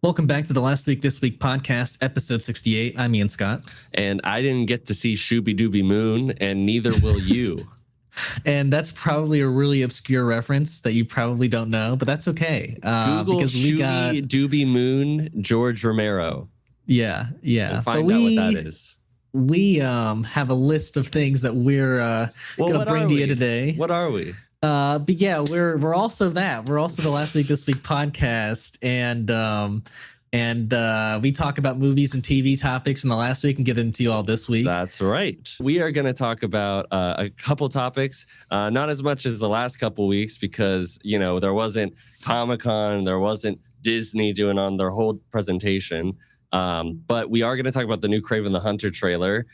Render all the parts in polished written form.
Welcome back to the Last Week This Week podcast, episode 68. I'm Ian Scott. And I didn't get to see Shooby Dooby Moon, and neither will you. And that's probably a really obscure reference that you probably don't know, but that's okay. Google because Shooby Dooby Moon, George Romero. Yeah. And find out what that is. We have a list of things that we're going to bring to you today. What are we? But yeah, we're also that. We're also the Last Week This Week podcast, and we talk about movies and TV topics in the last week and get into you all this week. That's right. We are going to talk about a couple topics, not as much as the last couple weeks because, there wasn't Comic-Con, there wasn't Disney doing on their whole presentation. But we are going to talk about the new Kraven the Hunter trailer,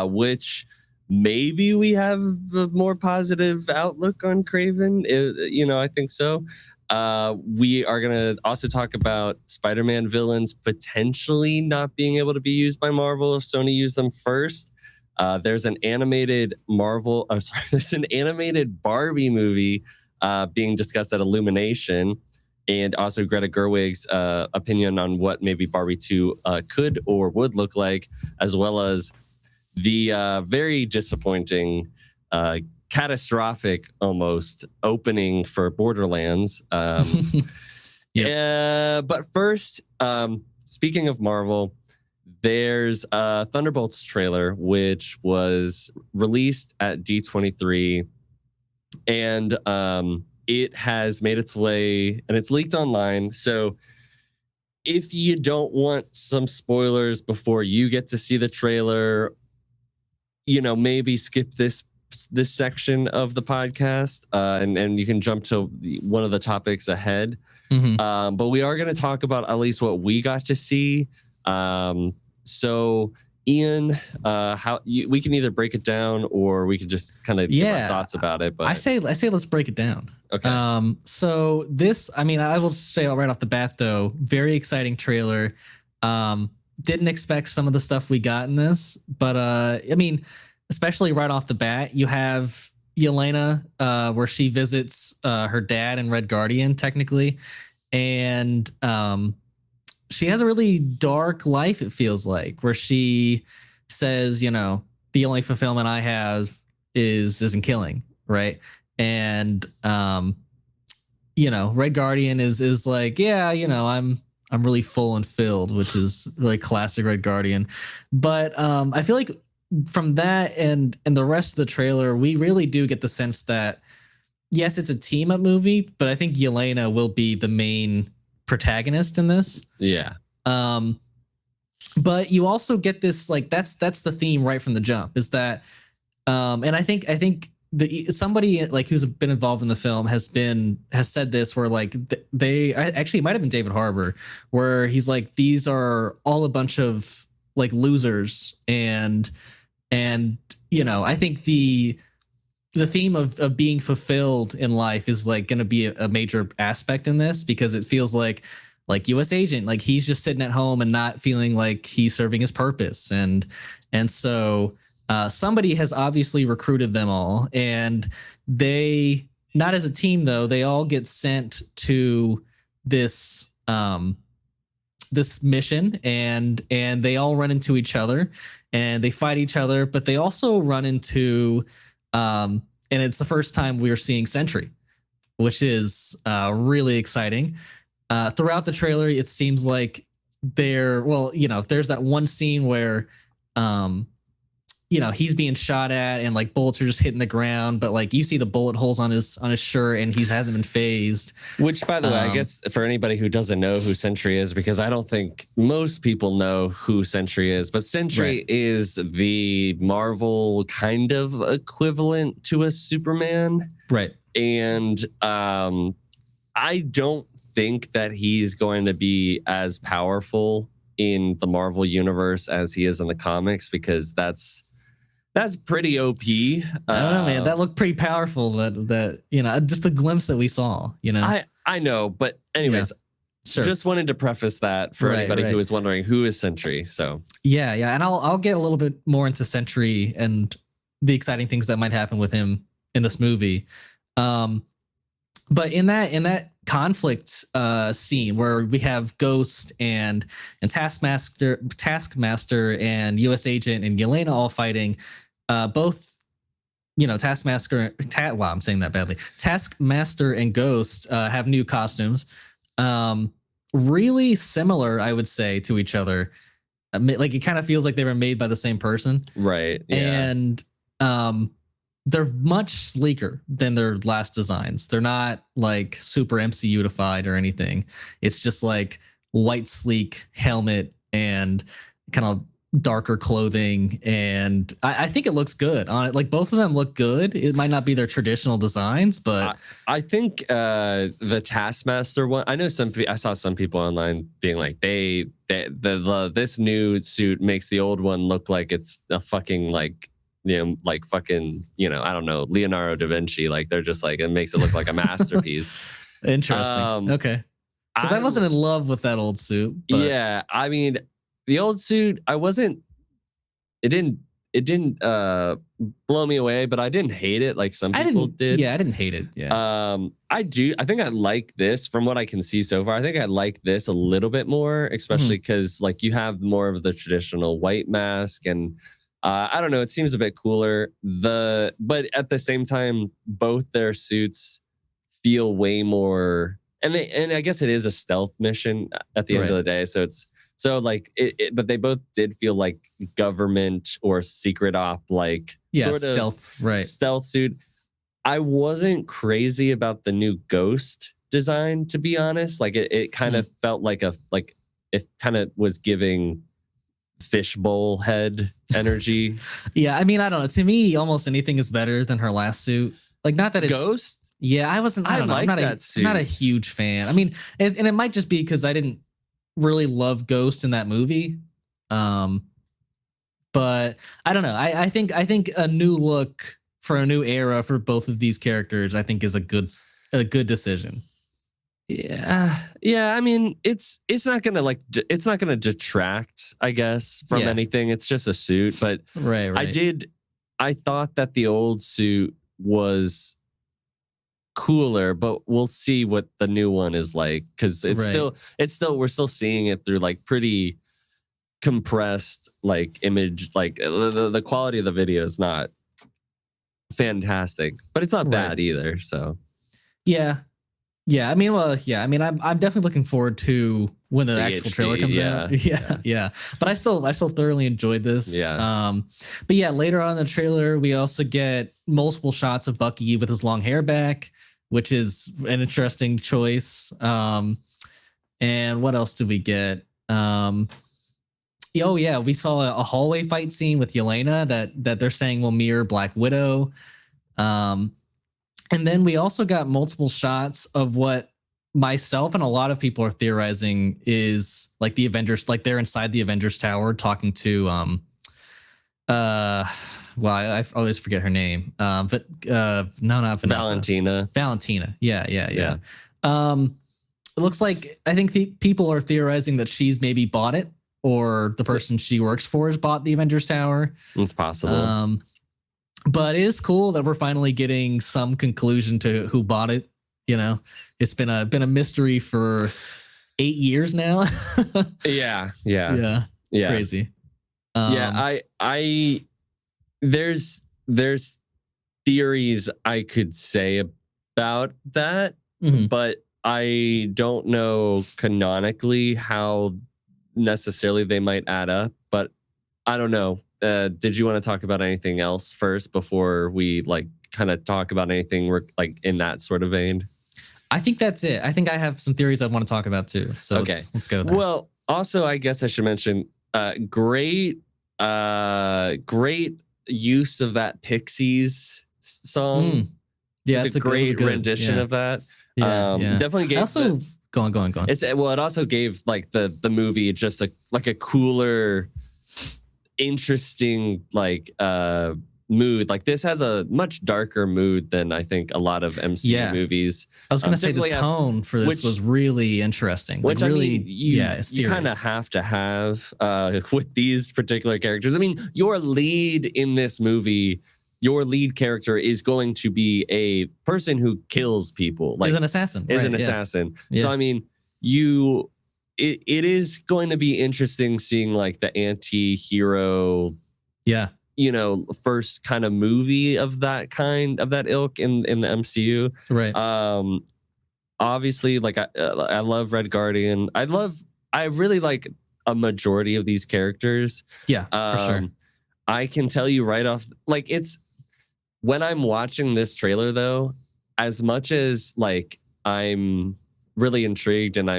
which maybe we have a more positive outlook on Kraven. I think so. We are going to also talk about Spider-Man villains potentially not being able to be used by Marvel if Sony used them first. There's an animated there's an animated Barbie movie being discussed at Illumination, and also Greta Gerwig's opinion on what maybe Barbie 2 could or would look like, as well as the very disappointing, catastrophic almost opening for Borderlands. But first, speaking of Marvel, there's a Thunderbolts trailer, which was released at D23, and it has made its way, and it's leaked online. So if you don't want some spoilers before you get to see the trailer, maybe skip this section of the podcast, and you can jump to one of the topics ahead. Mm-hmm. But we are going to talk about at least what we got to see. So Ian, we can either break it down or we can just kind of give our thoughts about it. But I say let's break it down. Okay. So this, I will say right off the bat though, very exciting trailer. Didn't expect some of the stuff we got in this, but especially right off the bat, you have Yelena, where she visits her dad in Red Guardian, technically, and she has a really dark life, it feels like, where she says, the only fulfillment I have is in killing, right? And Red Guardian is like, I'm really full and filled, which is really classic Red Guardian. But I feel like from that and the rest of the trailer, we really do get the sense that, yes, it's a team up movie, but I think Yelena will be the main protagonist in this. Yeah. But you also get this, like, that's the theme right from the jump, is that, and I think somebody like who's been involved in the film has said this, where like they actually, it might have been David Harbour, where he's like, these are all a bunch of like losers, and I think the theme of being fulfilled in life is like going to be a major aspect in this, because it feels like US agent, like he's just sitting at home and not feeling like he's serving his purpose, and so somebody has obviously recruited them all, and they, not as a team though, they all get sent to this this mission, and they all run into each other and they fight each other, but they also run into and it's the first time we're seeing Sentry, which is really exciting. Throughout the trailer, it seems like there's that one scene where he's being shot at and like bullets are just hitting the ground, but like you see the bullet holes on his shirt and he hasn't been phased. Which, by the way, I guess for anybody who doesn't know who Sentry is, because I don't think most people know who Sentry is, but Sentry is the Marvel kind of equivalent to a Superman. Right. And I don't think that he's going to be as powerful in the Marvel universe as he is in the comics, because that's pretty OP. I don't know, man. That looked pretty powerful. That just the glimpse that we saw. I know, but anyways, sure. Just wanted to preface that for anybody who is wondering who is Sentry. So yeah, and I'll get a little bit more into Sentry and the exciting things that might happen with him in this movie. but in that conflict scene where we have Ghost and Taskmaster and US Agent and Yelena all fighting, both, you know, wow, I'm saying that badly. Taskmaster and Ghost have new costumes, really similar, I would say, to each other. Like, it kind of feels like they were made by the same person, right? Yeah. And they're much sleeker than their last designs. They're not like super MCU-ified or anything. It's just like white sleek helmet and kind of darker clothing, and I think it looks good on it. Like, both of them look good. It might not be their traditional designs, but I think the Taskmaster one, I know I saw some people online being like, this new suit makes the old one look like it's a fucking, like, you know, like fucking, you know, I don't know, Leonardo da Vinci. Like, they're just like, it makes it look like a masterpiece. Interesting. Okay. Because I wasn't in love with that old suit. But. Yeah, I mean, the old suit, it didn't blow me away, but I didn't hate it like some people did. Yeah, I didn't hate it. Yeah. I think I like this from what I can see so far. I think I like this a little bit more, especially because like you have more of the traditional white mask, and I don't know, it seems a bit cooler. But at the same time, both their suits feel way more, and I guess it is a stealth mission at the end of the day. So it's like but they both did feel like government or secret op, like sort stealth, of stealth suit. I wasn't crazy about the new Ghost design, to be honest. Like it kind of felt like it kind of was giving fishbowl head energy. Yeah, I mean, I don't know. To me, almost anything is better than her last suit. Like, not that it's Ghost. Yeah, I wasn't. I don't know. I'm not a huge fan. I mean, and it might just be because I didn't really love Ghost in that movie. But I don't know. I think a new look for a new era for both of these characters, I think, is a good decision. Yeah. I mean, it's not gonna detract, I guess, from anything. It's just a suit. But right. I thought that the old suit was cooler, but we'll see what the new one is like, because it's still we're still seeing it through like pretty compressed like image. Like the quality of the video is not fantastic, but it's not bad either. So yeah, I mean, I'm definitely looking forward to when the actual trailer comes out. Yeah. But I still thoroughly enjoyed this. Yeah. But yeah, later on in the trailer, we also get multiple shots of Bucky with his long hair back, which is an interesting choice. And what else did we get? We saw a hallway fight scene with Yelena that they're saying will mirror Black Widow. And then we also got multiple shots of what myself and a lot of people are theorizing is like the Avengers, like they're inside the Avengers Tower talking to I always forget her name. But no, not Vanessa. Valentina. Yeah. It looks like, I think the people are theorizing that she's maybe bought it, or the person she works for has bought the Avengers Tower. It's possible. But it is cool that we're finally getting some conclusion to who bought it. You know, it's been a mystery for 8 years now. Yeah. Crazy. There's theories I could say about that, but I don't know canonically how necessarily they might add up. But I don't know. Did you want to talk about anything else first before we like kind of talk about anything we're like in that sort of vein? I think that's it. I think I have some theories I want to talk about too. So let's go there. Well, also, I guess I should mention great use of that Pixies song. Yeah, it's a great rendition of that. Definitely gave. Also, go on. It also gave like the movie just a cooler, interesting like mood. Like this has a much darker mood than I think a lot of MCU movies. I was gonna say the tone for this was really interesting. Which like, really, I mean, you kind of have to have with these particular characters. I mean, your lead in this movie your lead character is going to be a person who kills people, like is an assassin. is right, an yeah. assassin. Yeah. So I mean, it is going to be interesting seeing like the anti-hero, Yeah. first kind of movie of that ilk in the MCU. Right. Obviously, like I love Red Guardian. I really like a majority of these characters. Yeah, for sure. I can tell you right off, like it's when I'm watching this trailer though, as much as like I'm really intrigued and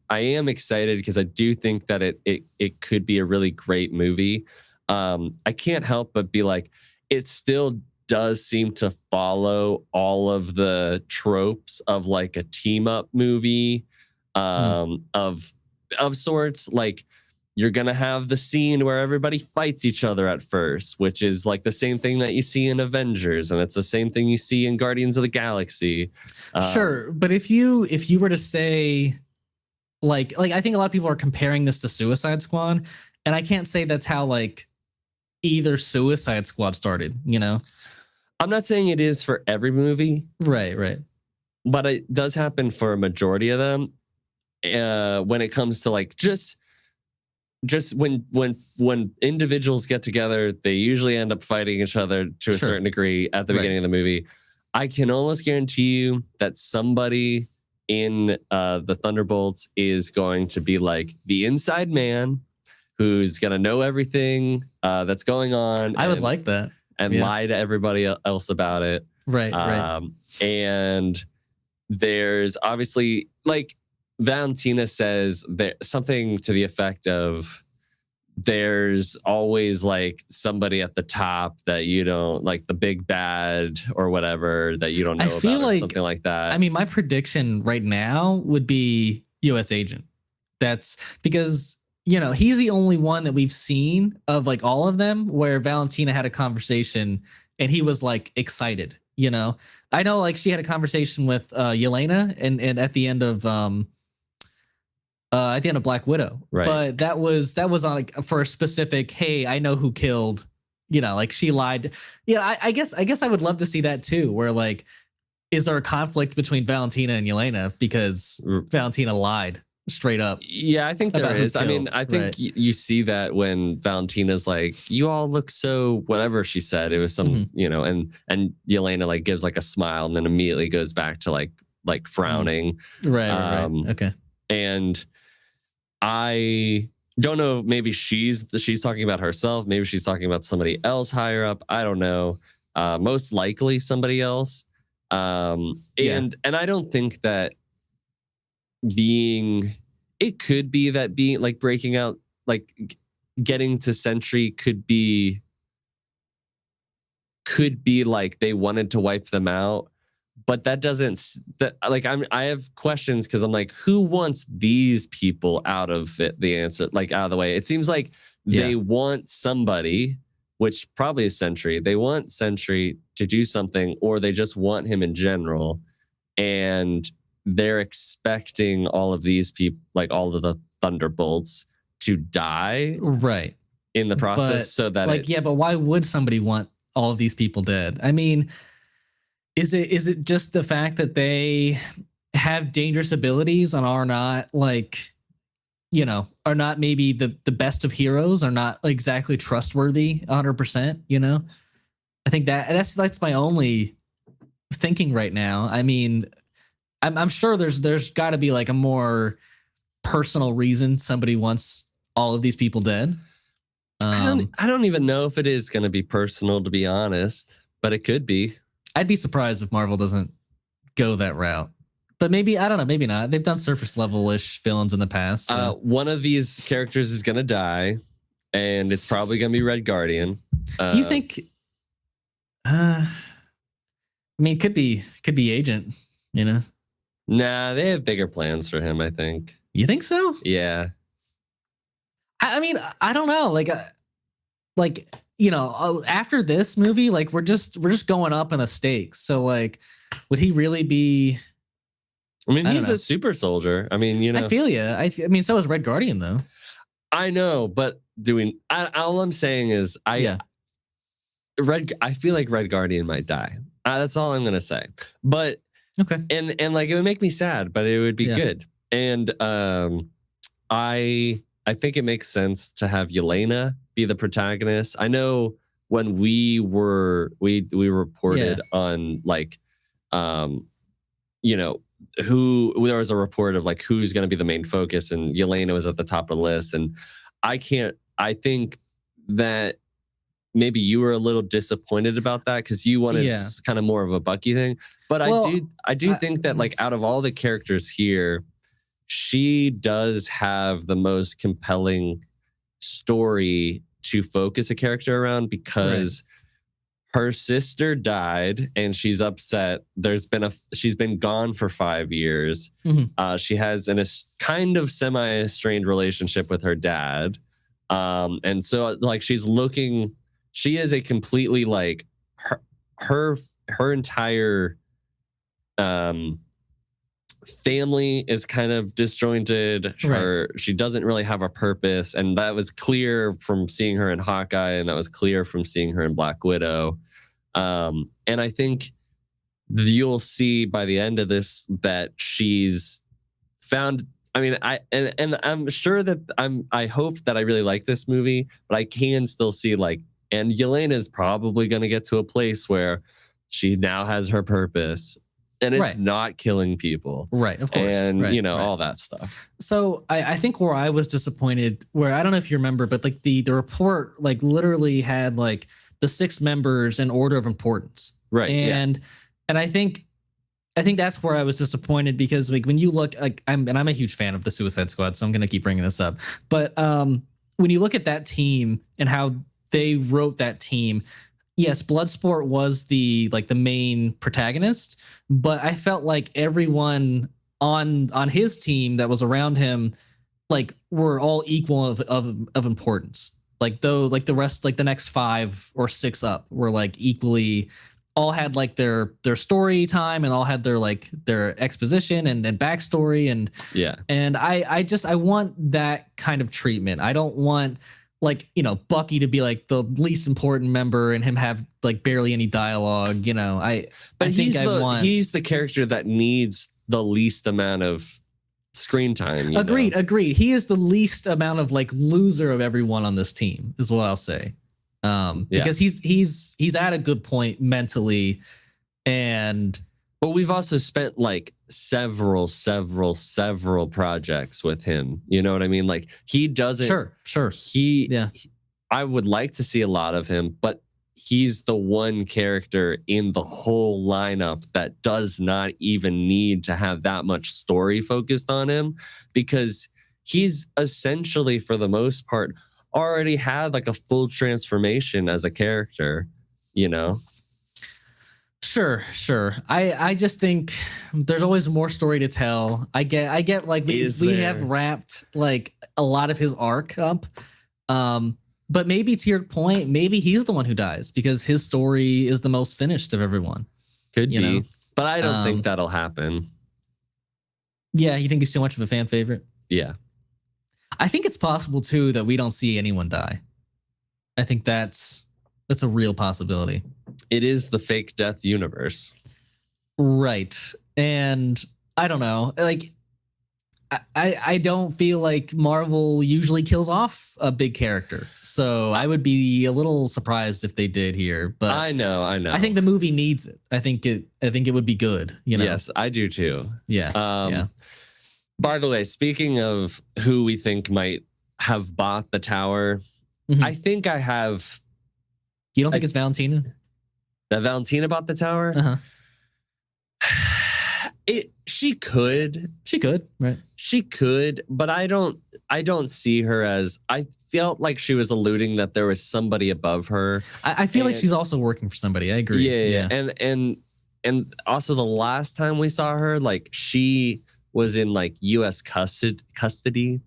I am excited because I do think that it could be a really great movie. I can't help but be like, it still does seem to follow all of the tropes of like a team up movie of sorts. Like you're going to have the scene where everybody fights each other at first, which is like the same thing that you see in Avengers. And it's the same thing you see in Guardians of the Galaxy. Sure. But if you were to say like, I think a lot of people are comparing this to Suicide Squad, and I can't say that's how like either Suicide Squad started, I'm not saying it is for every movie. Right. But it does happen for a majority of them. When it comes to like just when individuals get together, they usually end up fighting each other to a certain degree at the beginning of the movie. I can almost guarantee you that somebody in the Thunderbolts is going to be like the inside man who's going to know everything that's going on. I would like that. And lie to everybody else about it. Right. And there's obviously like Valentina says something to the effect of there's always like somebody at the top that you don't like, the big bad or whatever that you don't know about or something like that. I mean, my prediction right now would be US Agent. That's because, he's the only one that we've seen of like all of them where Valentina had a conversation and he was like excited, I know like she had a conversation with Yelena and at the end of Black Widow, right? But that was on like for a specific, hey, I know who killed, like she lied. Yeah, I guess I would love to see that too, where like, is there a conflict between Valentina and Yelena because Valentina lied straight up? Yeah, I think there is. I mean, I think you see that when Valentina's like, you all look so whatever she said. It was some, and Yelena like gives like a smile and then immediately goes back to like frowning. Right. Okay. And I don't know. Maybe she's talking about herself. Maybe she's talking about somebody else higher up. I don't know. Most likely somebody else. And I don't think that it could be that being like breaking out, like getting to Sentry could be like they wanted to wipe them out. But that doesn't I have questions because I'm like, who wants these people out of it? The answer, like out of the way. It seems like they want somebody, which probably is Sentry. They want Sentry to do something, or they just want him in general. And they're expecting all of these people, like all of the Thunderbolts, to die right in the process. So that like, but why would somebody want all of these people dead? I mean, is it just the fact that they have dangerous abilities and are not like, are not maybe the best of heroes, are not exactly trustworthy 100%, I think that's my only thinking right now. I mean, I'm sure there's got to be like a more personal reason somebody wants all of these people dead. I don't even know if it is going to be personal, to be honest, but it could be. I'd be surprised if Marvel doesn't go that route. But maybe, I don't know, maybe not. They've done surface level-ish villains in the past. So. One of these characters is going to die, and it's probably going to be Red Guardian. Do you think... I mean, could be Agent, Nah, they have bigger plans for him, I think. You think so? Yeah. I mean, I don't know. After this movie, like we're just going up in the stakes. So like, would he really be? I mean, he's a super soldier. I mean, I feel you. I mean, so is Red Guardian though. I know, but all I'm saying is I feel like Red Guardian might die. That's all I'm gonna say. But Okay. and like it would make me sad, but it would be good. And I think it makes sense to have Yelena be the protagonist. I know when we reported on like you know, there was a report of like who's going to be the main focus, and Yelena was at the top of the list. And I think that maybe you were a little disappointed about that because you wanted kind of more of a Bucky thing. But I do think that like out of all the characters here, she does have the most compelling story to focus a character around because her sister died and she's upset. She's been gone for 5 years. Mm-hmm. She has a kind of semi-strained relationship with her dad. And so like she is a completely like her entire family is kind of disjointed. She doesn't really have a purpose, and that was clear from seeing her in Hawkeye, and that was clear from seeing her in Black Widow. And I think you'll see by the end of this that she's found. I mean, I'm sure that I hope that I really like this movie, but I can still see like, and Yelena is probably going to get to a place where she now has her purpose. And it's not killing people. Right, of course. And, all that stuff. So I think where I was disappointed, where I don't know if you remember, but like the report like literally had like the 6 members in order of importance. Right. And I think that's where I was disappointed because like when you look like I'm a huge fan of the Suicide Squad, so I'm going to keep bringing this up. But when you look at that team and how they wrote that team, yes, Bloodsport was the main protagonist, but I felt like everyone on his team that was around him, like were all equal of importance. Like those, like the rest, like the next 5 or 6 up were like equally, all had like their story time and all had their exposition and backstory and I want that kind of treatment. I don't want like, Bucky to be like the least important member and him have like barely any dialogue, he's the character that needs the least amount of screen time. Agreed. He is the least amount of like loser of everyone on this team is what I'll say. Because he's at a good point mentally but we've also spent like several projects with him. You know what I mean? Like he doesn't. Sure. I would like to see a lot of him, but he's the one character in the whole lineup that does not even need to have that much story focused on him because he's essentially, for the most part, already had like a full transformation as a character, Sure. I just think there's always more story to tell. I get like we have wrapped like a lot of his arc up. But maybe to your point, maybe he's the one who dies because his story is the most finished of everyone. Could be. But I don't think that'll happen. Yeah, you think he's too much of a fan favorite? Yeah. I think it's possible too that we don't see anyone die. I think that's a real possibility. It is the fake death universe. Right. And I don't know, like I don't feel like Marvel usually kills off a big character. So I would be a little surprised if they did here, but I know. I think the movie needs it. I think it would be good, Yes, I do too. Yeah. By the way, speaking of who we think might have bought the tower, I think I have. You don't think it's Valentina? That Valentina bought the tower? Uh-huh. She could, right? She could, but I don't see her as. I felt like she was alluding that there was somebody above her. I feel like she's also working for somebody. I agree. Yeah. And also the last time we saw her, like she was in like U.S. custody.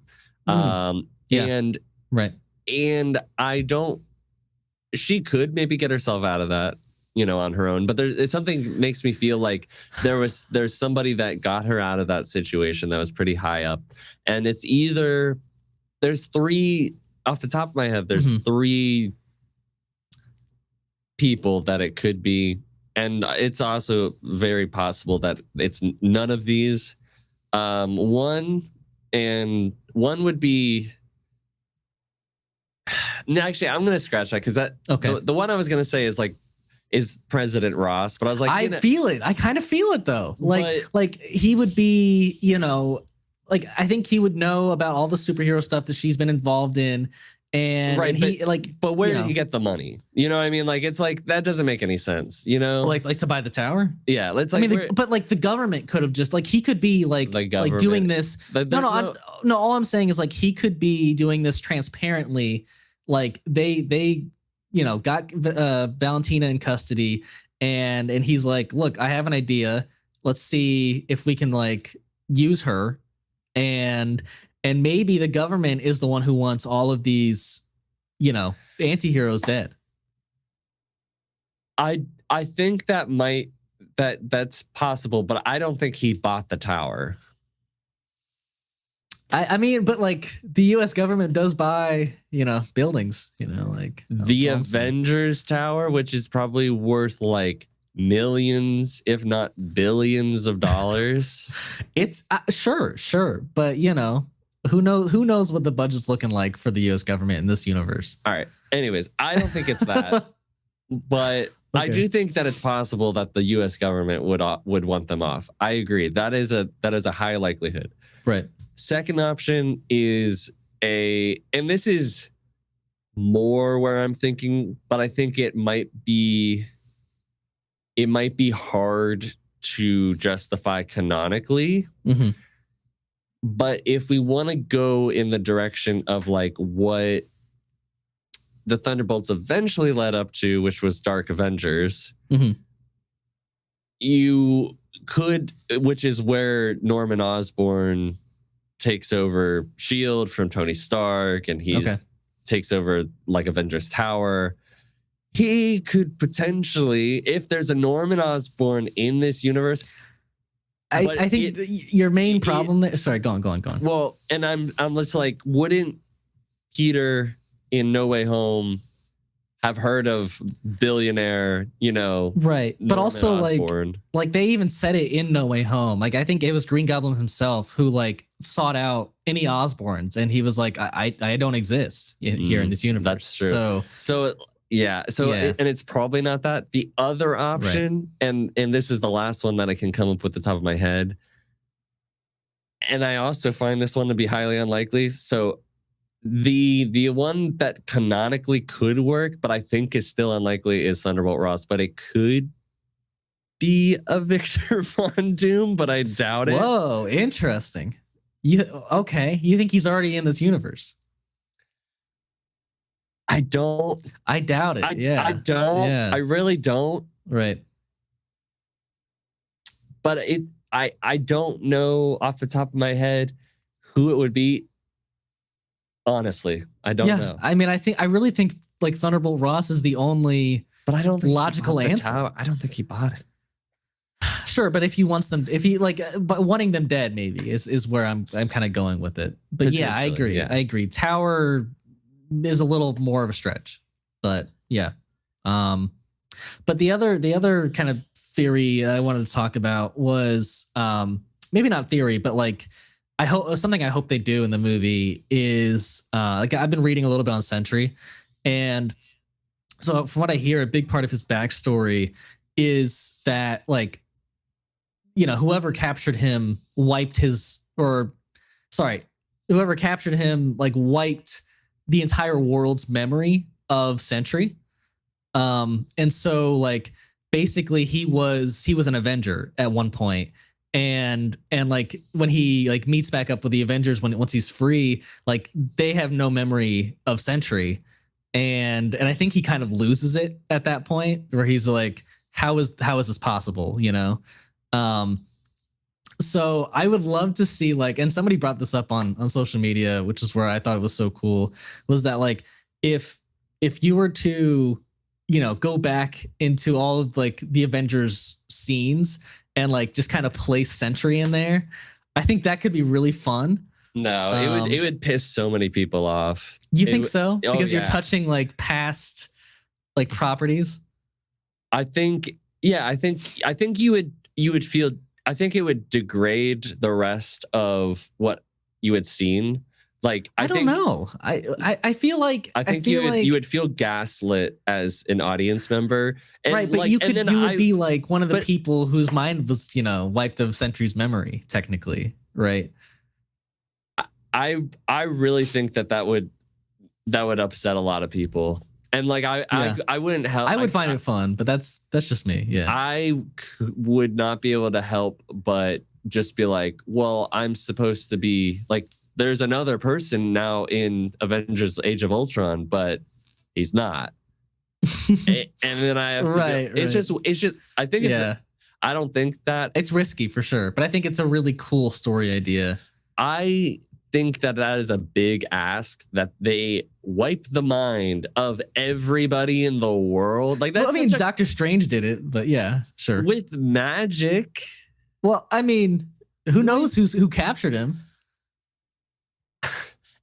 And right. And I don't. She could maybe get herself out of that, on her own. But there's something makes me feel like there's somebody that got her out of that situation that was pretty high up. And it's either there's 3 off the top of my head. There's 3 people that it could be, and it's also very possible that it's none of these. One would be. No, actually, I'm gonna scratch that because the one I was gonna say is President Ross, but I was like, I feel it. I kind of feel it though. Like he would be, I think he would know about all the superhero stuff that she's been involved in. And, right, and he but where did he get the money? You know what I mean? Like, it's like, that doesn't make any sense, like to buy the tower. Yeah. Let's but the government could have just he could be like doing this. No, all I'm saying is he could be doing this transparently. Like they got Valentina in custody and he's like, look, I have an idea. Let's see if we can use her and maybe the government is the one who wants all of these, anti-heroes dead. I think that's possible, but I don't think he bought the tower. I mean, but the U.S. government does buy, buildings, the Avengers Tower, which is probably worth millions, if not billions of dollars. It's sure. But, who knows what the budget's looking like for the U.S. government in this universe. All right. Anyways, I don't think it's that, but I do think that it's possible that the U.S. government would want them off. I agree. That is a high likelihood. Right. Second option is and this is more where I'm thinking, but I think it might be hard to justify canonically. Mm-hmm. But if we want to go in the direction of what the Thunderbolts eventually led up to, which was Dark Avengers, mm-hmm. you could, which is where Norman Osborn takes over S.H.I.E.L.D. from Tony Stark, and he takes over Avengers Tower. He could potentially, if there's a Norman Osborn in this universe. I think your main problem there. Sorry, go on. Well, and I'm just wouldn't Peter in No Way Home have heard of billionaire, right? But Norman also Osborn. They even said it in No Way Home. I think it was Green Goblin himself who sought out any Osborns, and he was like, I don't exist here in this universe. That's true. So. Yeah. And it's probably not that. The other option, and this is the last one that I can come up with the top of my head, and I also find this one to be highly unlikely. So the one that canonically could work, but I think is still unlikely, is Thunderbolt Ross. But it could be a Victor Von Doom, but I doubt it. Whoa, interesting. You think he's already in this universe? I doubt it. I don't. Yeah. I really don't. Right. But I don't know off the top of my head who it would be. Honestly, I don't know. I mean, I really think Thunderbolt Ross is the only but I don't think logical answer. I don't think he bought it. Sure, but if but wanting them dead maybe is where I'm kind of going with it. But yeah, I agree. Yeah. I agree. Tower is a little more of a stretch, but yeah. But the other kind of theory I wanted to talk about was maybe not theory, but I hope they do in the movie is I've been reading a little bit on Sentry, and so from what I hear, a big part of his backstory is that whoever captured him wiped the entire world's memory of Sentry. And so basically he was an Avenger at one point. And when he meets back up with the Avengers once he's free, they have no memory of Sentry. And I think he kind of loses it at that point where he's like, how is this possible? So I would love to see and somebody brought this up on social media, which is where I thought it was so cool, was that if you were to, go back into all of the Avengers scenes and just kind of place Sentry in there, I think that could be really fun. No, it would piss so many people off. You think so? Because you're touching past properties. I think you would feel. I think it would degrade the rest of what you had seen. Like I don't know. I feel like you would feel gaslit as an audience member, and right? But like, you and would be like one of the people whose mind was wiped of Sentry's memory, technically, right? I really think that would upset a lot of people. And like I wouldn't help. I would find it fun, but that's just me. Yeah. I would not be able to help but just be like, well, I'm supposed to be like, there's another person now in Avengers Age of Ultron, but he's not. And then I have to it's just I think it's I don't think that it's risky for sure, but I think it's a really cool story idea. I think that is a big ask, that they wipe the mind of everybody in the world. Like, that's, well, I mean, Doctor Strange did it, but yeah, sure. With magic. Well, I mean, who knows who captured him?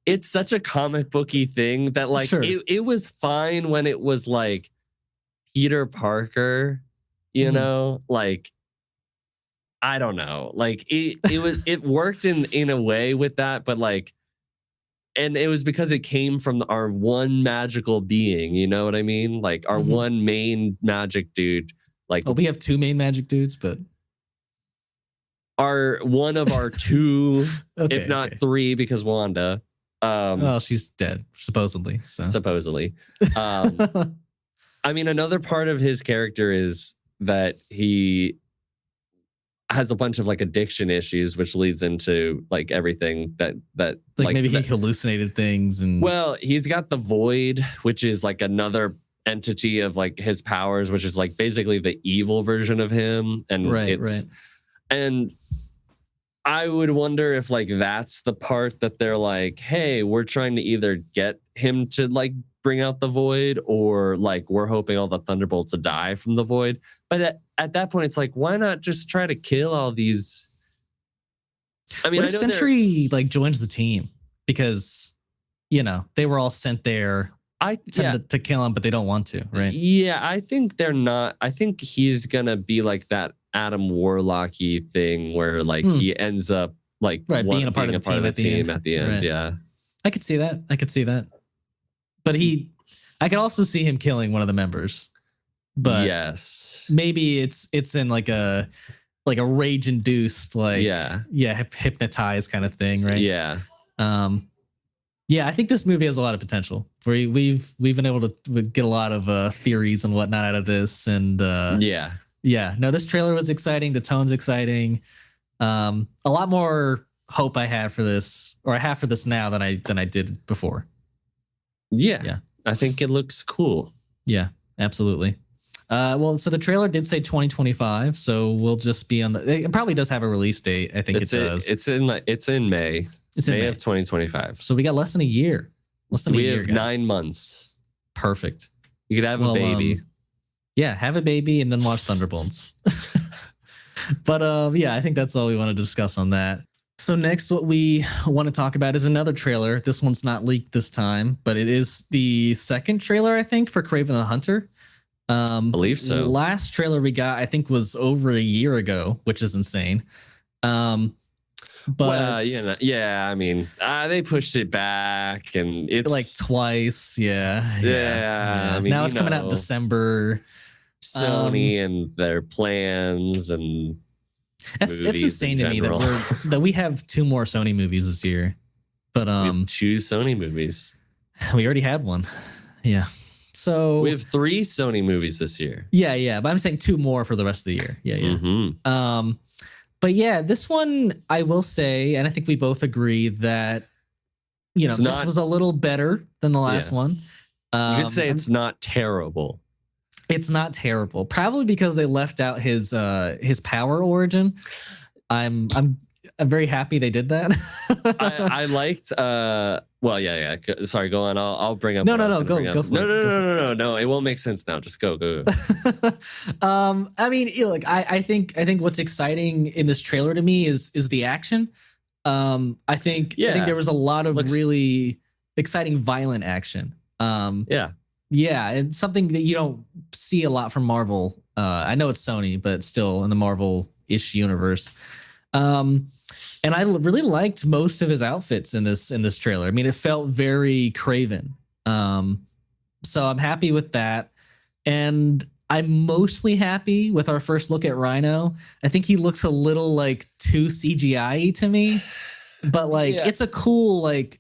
It's such a comic booky thing that like it was fine when it was like Peter Parker, you know, like I don't know, like it worked in a way with that, but like, and it was because it came from our one magical being, you know what I mean? Like our one main magic dude. Like, we have two main magic dudes, but one of our two, if not three, because Wanda. Well, she's dead, supposedly. Supposedly. I mean, another part of his character is that he has a bunch of like addiction issues, which leads into like everything that like maybe he hallucinated things. And well, he's got the void, which is like another entity of like his powers, which is like basically the evil version of him. And and I would wonder if like that's the part that they're like, hey, we're trying to either get him to like bring out the void, or like we're hoping all the Thunderbolts to die from the void. But at that point, it's like, why not just try to kill all these? I mean, what if Sentry like joins the team because they were all sent there to kill him, but they don't want to, right? Yeah, I think they're not. I think he's gonna be like that Adam Warlock-y thing where like he ends up like being a part of the team at the end. Right. Yeah, I could see that. But I could also see him killing one of the members. But yes, maybe it's in like a rage induced hypnotized kind of thing, right? Yeah. I think this movie has a lot of potential. We've been able to get a lot of theories and whatnot out of this, and no, this trailer was exciting. The tone's exciting. A lot more hope I had for this, or I have for this now than I did before. Yeah. I think it looks cool. Yeah, absolutely. Well, so the trailer did say 2025, so we'll just be on it probably does have a release date. I think it does. It's in May. It's in May of 2025. So we got less than a year. We have 9 months. Perfect. You could have a baby. Have a baby and then watch Thunderbolts. But I think that's all we want to discuss on that. So next, what we want to talk about is another trailer. This one's not leaked this time, but it is the second trailer, I think, for Kraven the Hunter. I believe so. The last trailer we got, I think, was over a year ago, which is insane. But I mean, they pushed it back, and it's like twice. Yeah. I mean, now it's coming out in December. Sony and their plans, and it's insane to me that we have 2 more Sony movies this year. But we have 2 Sony movies. We already had one. Yeah. So we have 3 Sony movies this year. Yeah. But I'm saying 2 more for the rest of the year. Yeah. Mm-hmm. But yeah, this one I will say, and I think we both agree that this was a little better than the last one. You could say it's not terrible. It's not terrible, probably because they left out his power origin. I'm very happy they did that. I liked. Sorry, go on. I'll bring up. No. Go for it. No. It won't make sense now. Just go. I mean, look, I think what's exciting in this trailer to me is the action. I think there was a lot of really exciting violent action. Yeah, and something that you don't see a lot from Marvel. I know it's Sony, but still in the Marvel-ish universe. Um, and I really liked most of his outfits in this trailer. I mean, it felt very Kraven. So I'm happy with that. And I'm mostly happy with our first look at Rhino. I think he looks a little like too CGI to me, but like Yeah. it's a cool like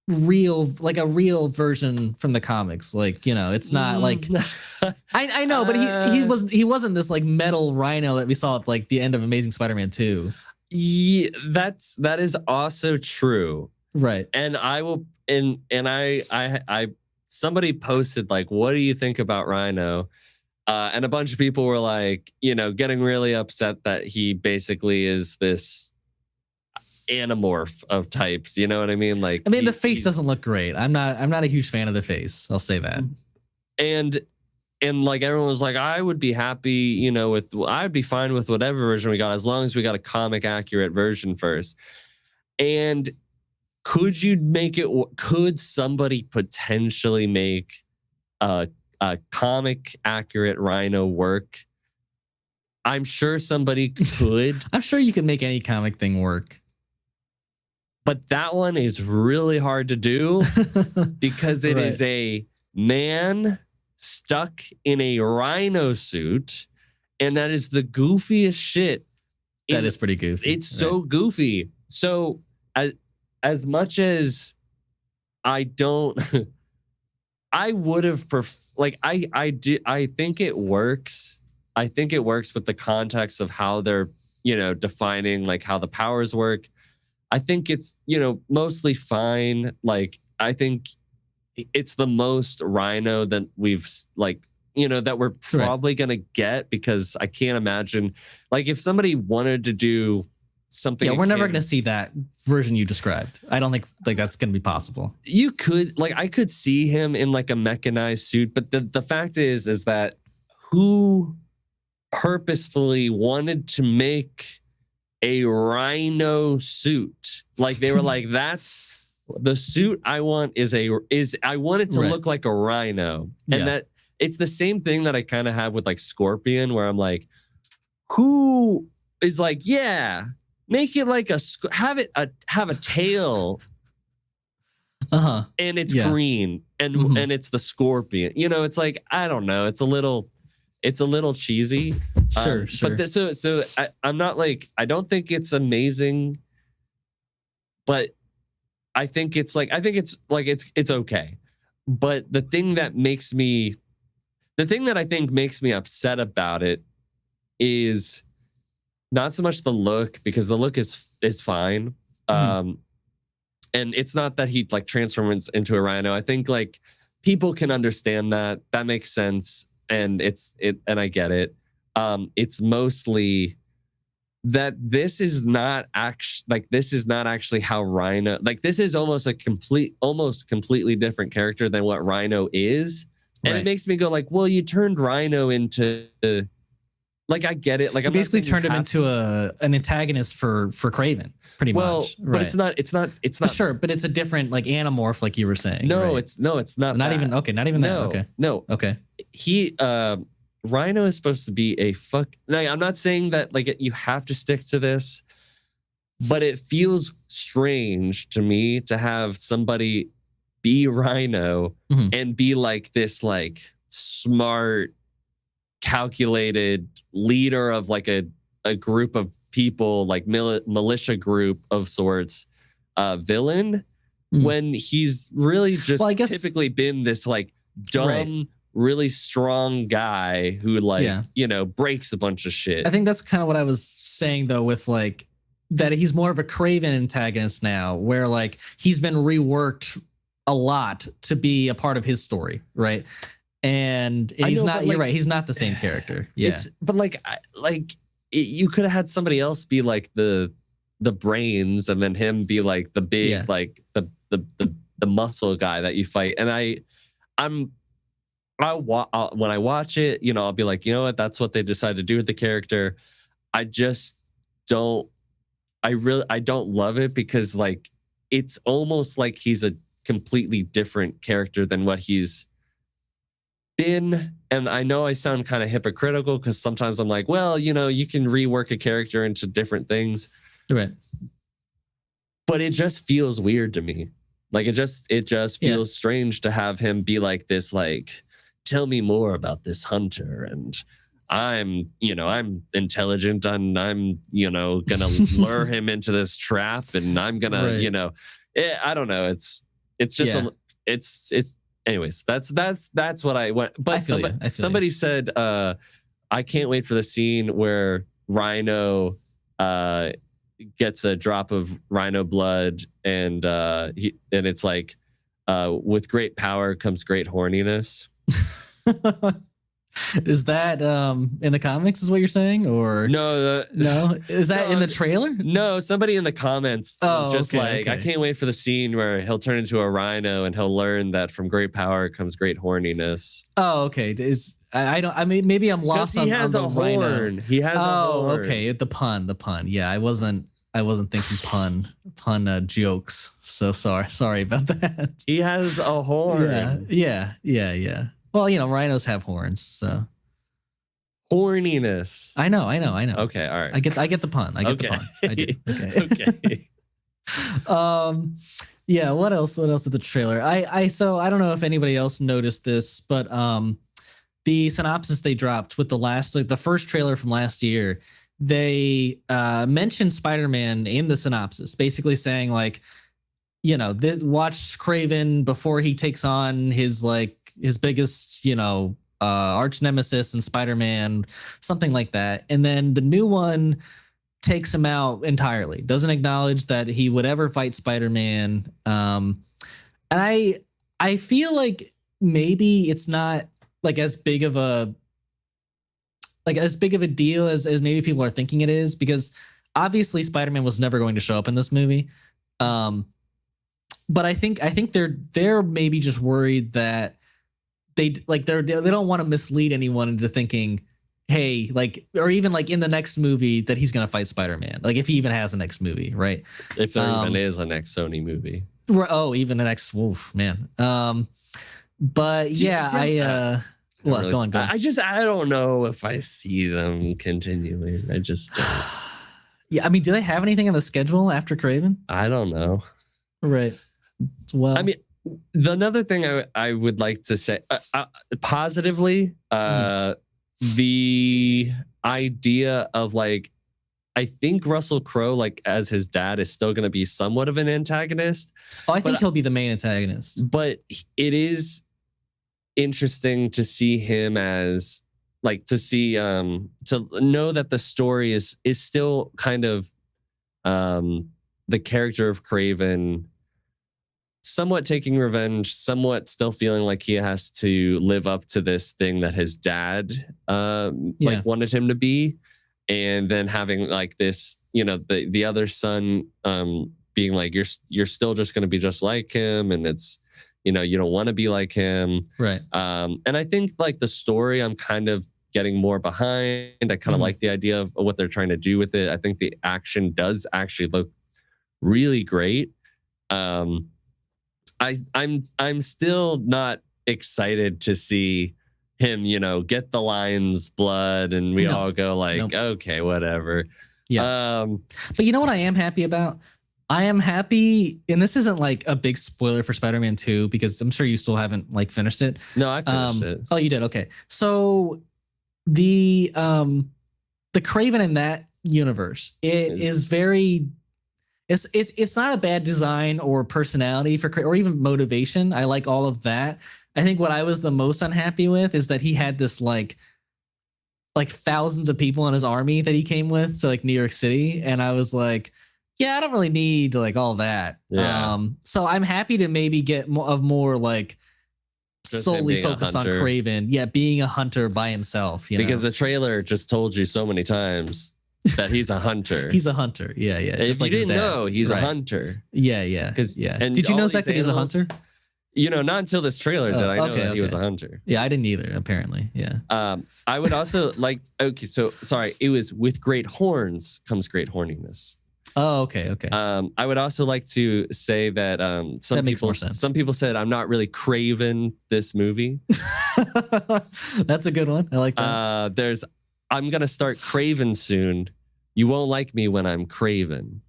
a real version from the comics. Like, you know, it's not like I know, but he wasn't this like metal Rhino that we saw at like the end of Amazing Spider-Man 2. Yeah, that is also true. Right. And I will and I somebody posted like, what do you think about Rhino? And a bunch of people were like, you know, getting really upset that he basically is this anamorph of types. You know what I mean? Like, I mean, the face doesn't look great. I'm not a huge fan of the face. I'll say that. And like everyone was like, I would be happy, you know, I'd be fine with whatever version we got as long as we got a comic accurate version first. And could somebody potentially make a comic accurate Rhino work? I'm sure somebody could. I'm sure you could make any comic thing work. But that one is really hard to do because it is a man stuck in a rhino suit, and that is the goofiest shit. That is pretty goofy. It's so goofy. So as much as I don't, I would have I think it works. I think it works with the context of how they're, you know, defining like how the powers work. I think it's, you know, mostly fine. Like, I think it's the most Rhino that we've like, you know, that we're probably going to get, because I can't imagine like if somebody wanted to do something. Yeah, we're never going to see that version you described. I don't think like that's going to be possible. You could like, I could see him in like a mechanized suit, but the fact is that who purposefully wanted to make a rhino suit? Like they were like, that's the suit I want I want it to look like a rhino. And that it's the same thing that I kind of have with like Scorpion, where I'm like, who is like, yeah, make it like have a tail. And it's green and it's the Scorpion. You know, it's like, I don't know. It's a little cheesy. Sure. But I'm not like, I don't think it's amazing, but I think it's okay. But the thing that I think makes me upset about it is not so much the look, because the look is fine. And it's not that he like transforms into a rhino. I think like people can understand that. That makes sense. And and I get it. It's mostly that this is not actually how Rhino, like this is almost completely different character than what Rhino is. And it makes me go like, well, you turned Rhino into like, I get it. Like, I basically turned him into an antagonist for Kraven, pretty much. But it's not sure, but it's a different like anamorph, like you were saying. No, it's not. Not even that. Okay. No. Okay. Rhino is supposed to be a fuck. Like, I'm not saying that like you have to stick to this, but it feels strange to me to have somebody be Rhino and be like this like smart, calculated leader of like a group of people, like militia group of sorts, villain, when he's really just typically been this like dumb, really strong guy who like, you know, breaks a bunch of shit. I think that's kind of what I was saying though, with like that he's more of a Kraven antagonist now, where like he's been reworked a lot to be a part of his story, right? And he's not. You're right. He's not the same character. Yeah, but you could have had somebody else be like the brains, and then him be like the big like the muscle guy that you fight. And when I watch it, you know, I'll be like, you know what? That's what they decided to do with the character. I just don't. I don't love it, because like it's almost like he's a completely different character than what he's been, and I know I sound kind of hypocritical because sometimes I'm like, well, you can rework a character into different things. Right. But it just feels weird to me. Like it just feels strange to have him be like this, like, tell me more about this hunter. And I'm intelligent and I'm, gonna lure him into this trap and I'm gonna, right. I don't know. It's just, it's anyways, that's what I went. But somebody said, I can't wait for the scene where Rhino, gets a drop of rhino blood and it's like with great power comes great horniness. Is that in the comics is what you're saying, or no is that in the trailer? No, somebody in the comments I can't wait for the scene where he'll turn into a rhino and he'll learn that from great power comes great horniness. Oh, okay. I mean maybe I'm lost on the horn. Rhino. He has a horn. Okay, the pun. Yeah, I wasn't thinking pun jokes. So sorry about that. He has a horn. Yeah. Well, rhinos have horns, so horniness. I know. Okay, all right. I get the pun. I do. Okay. Okay. Yeah. What else is the trailer? So I don't know if anybody else noticed this, but the synopsis they dropped with the first trailer from last year. They mentioned Spider-Man in the synopsis, basically saying like, watch Kraven before he takes on his biggest, arch nemesis and Spider-Man, something like that. And then the new one takes him out entirely, doesn't acknowledge that he would ever fight Spider-Man. And I feel like maybe it's not like as big of a deal as maybe people are thinking it is, because obviously Spider-Man was never going to show up in this movie. But I think they're maybe just worried that they don't want to mislead anyone into thinking, hey, or even in the next movie that he's going to fight Spider-Man. Like if he even has a next movie, right? If there even is a next Sony movie. Oh, even the next, man. But yeah, what? Go on. I don't know if I see them continuing. I just don't. Yeah, I mean, do they have anything on the schedule after Kraven? I don't know. Right. Well, I mean, another thing I would like to say positively, the idea of I think Russell Crowe, as his dad, is still going to be somewhat of an antagonist. Oh, I think he'll be the main antagonist. But it is interesting to see him as to know that the story is still kind of the character of Kraven somewhat taking revenge, somewhat still feeling like he has to live up to this thing that his dad wanted him to be, and then having this, the other son being like, you're still just going to be just like him, and it's, you don't want to be like him, right? And I think the story I'm kind of getting more behind. I kind of like the idea of what they're trying to do with it. I think the action does actually look really great. I'm still not excited to see him, get the lion's blood and we all go okay, whatever. Yeah. But you know what I am happy about? I am happy, and this isn't a big spoiler for Spider-Man 2 because I'm sure you still haven't finished it. No, I finished it. Oh, you did? Okay. So the Kraven in that universe, it's not a bad design or personality or even motivation. I like all of that. I think what I was the most unhappy with is that he had this thousands of people in his army that he came with to New York City, and I was like, yeah, I don't really need all that. Yeah. So I'm happy to maybe get more solely focused on Kraven. Yeah, being a hunter by himself. Because the trailer just told you so many times that he's a hunter. He's a hunter. Yeah. If just you didn't know, he's a hunter. Yeah. And did you know, Zack, that he's a hunter? Not until this trailer did I know that he was a hunter. Yeah, I didn't either, apparently. Yeah. I would also it was with great horns comes great horniness. Oh, okay. I would also like to say that That makes more sense. some people said I'm not really craving this movie. That's a good one. I like that. I'm gonna start craving soon. You won't like me when I'm craving.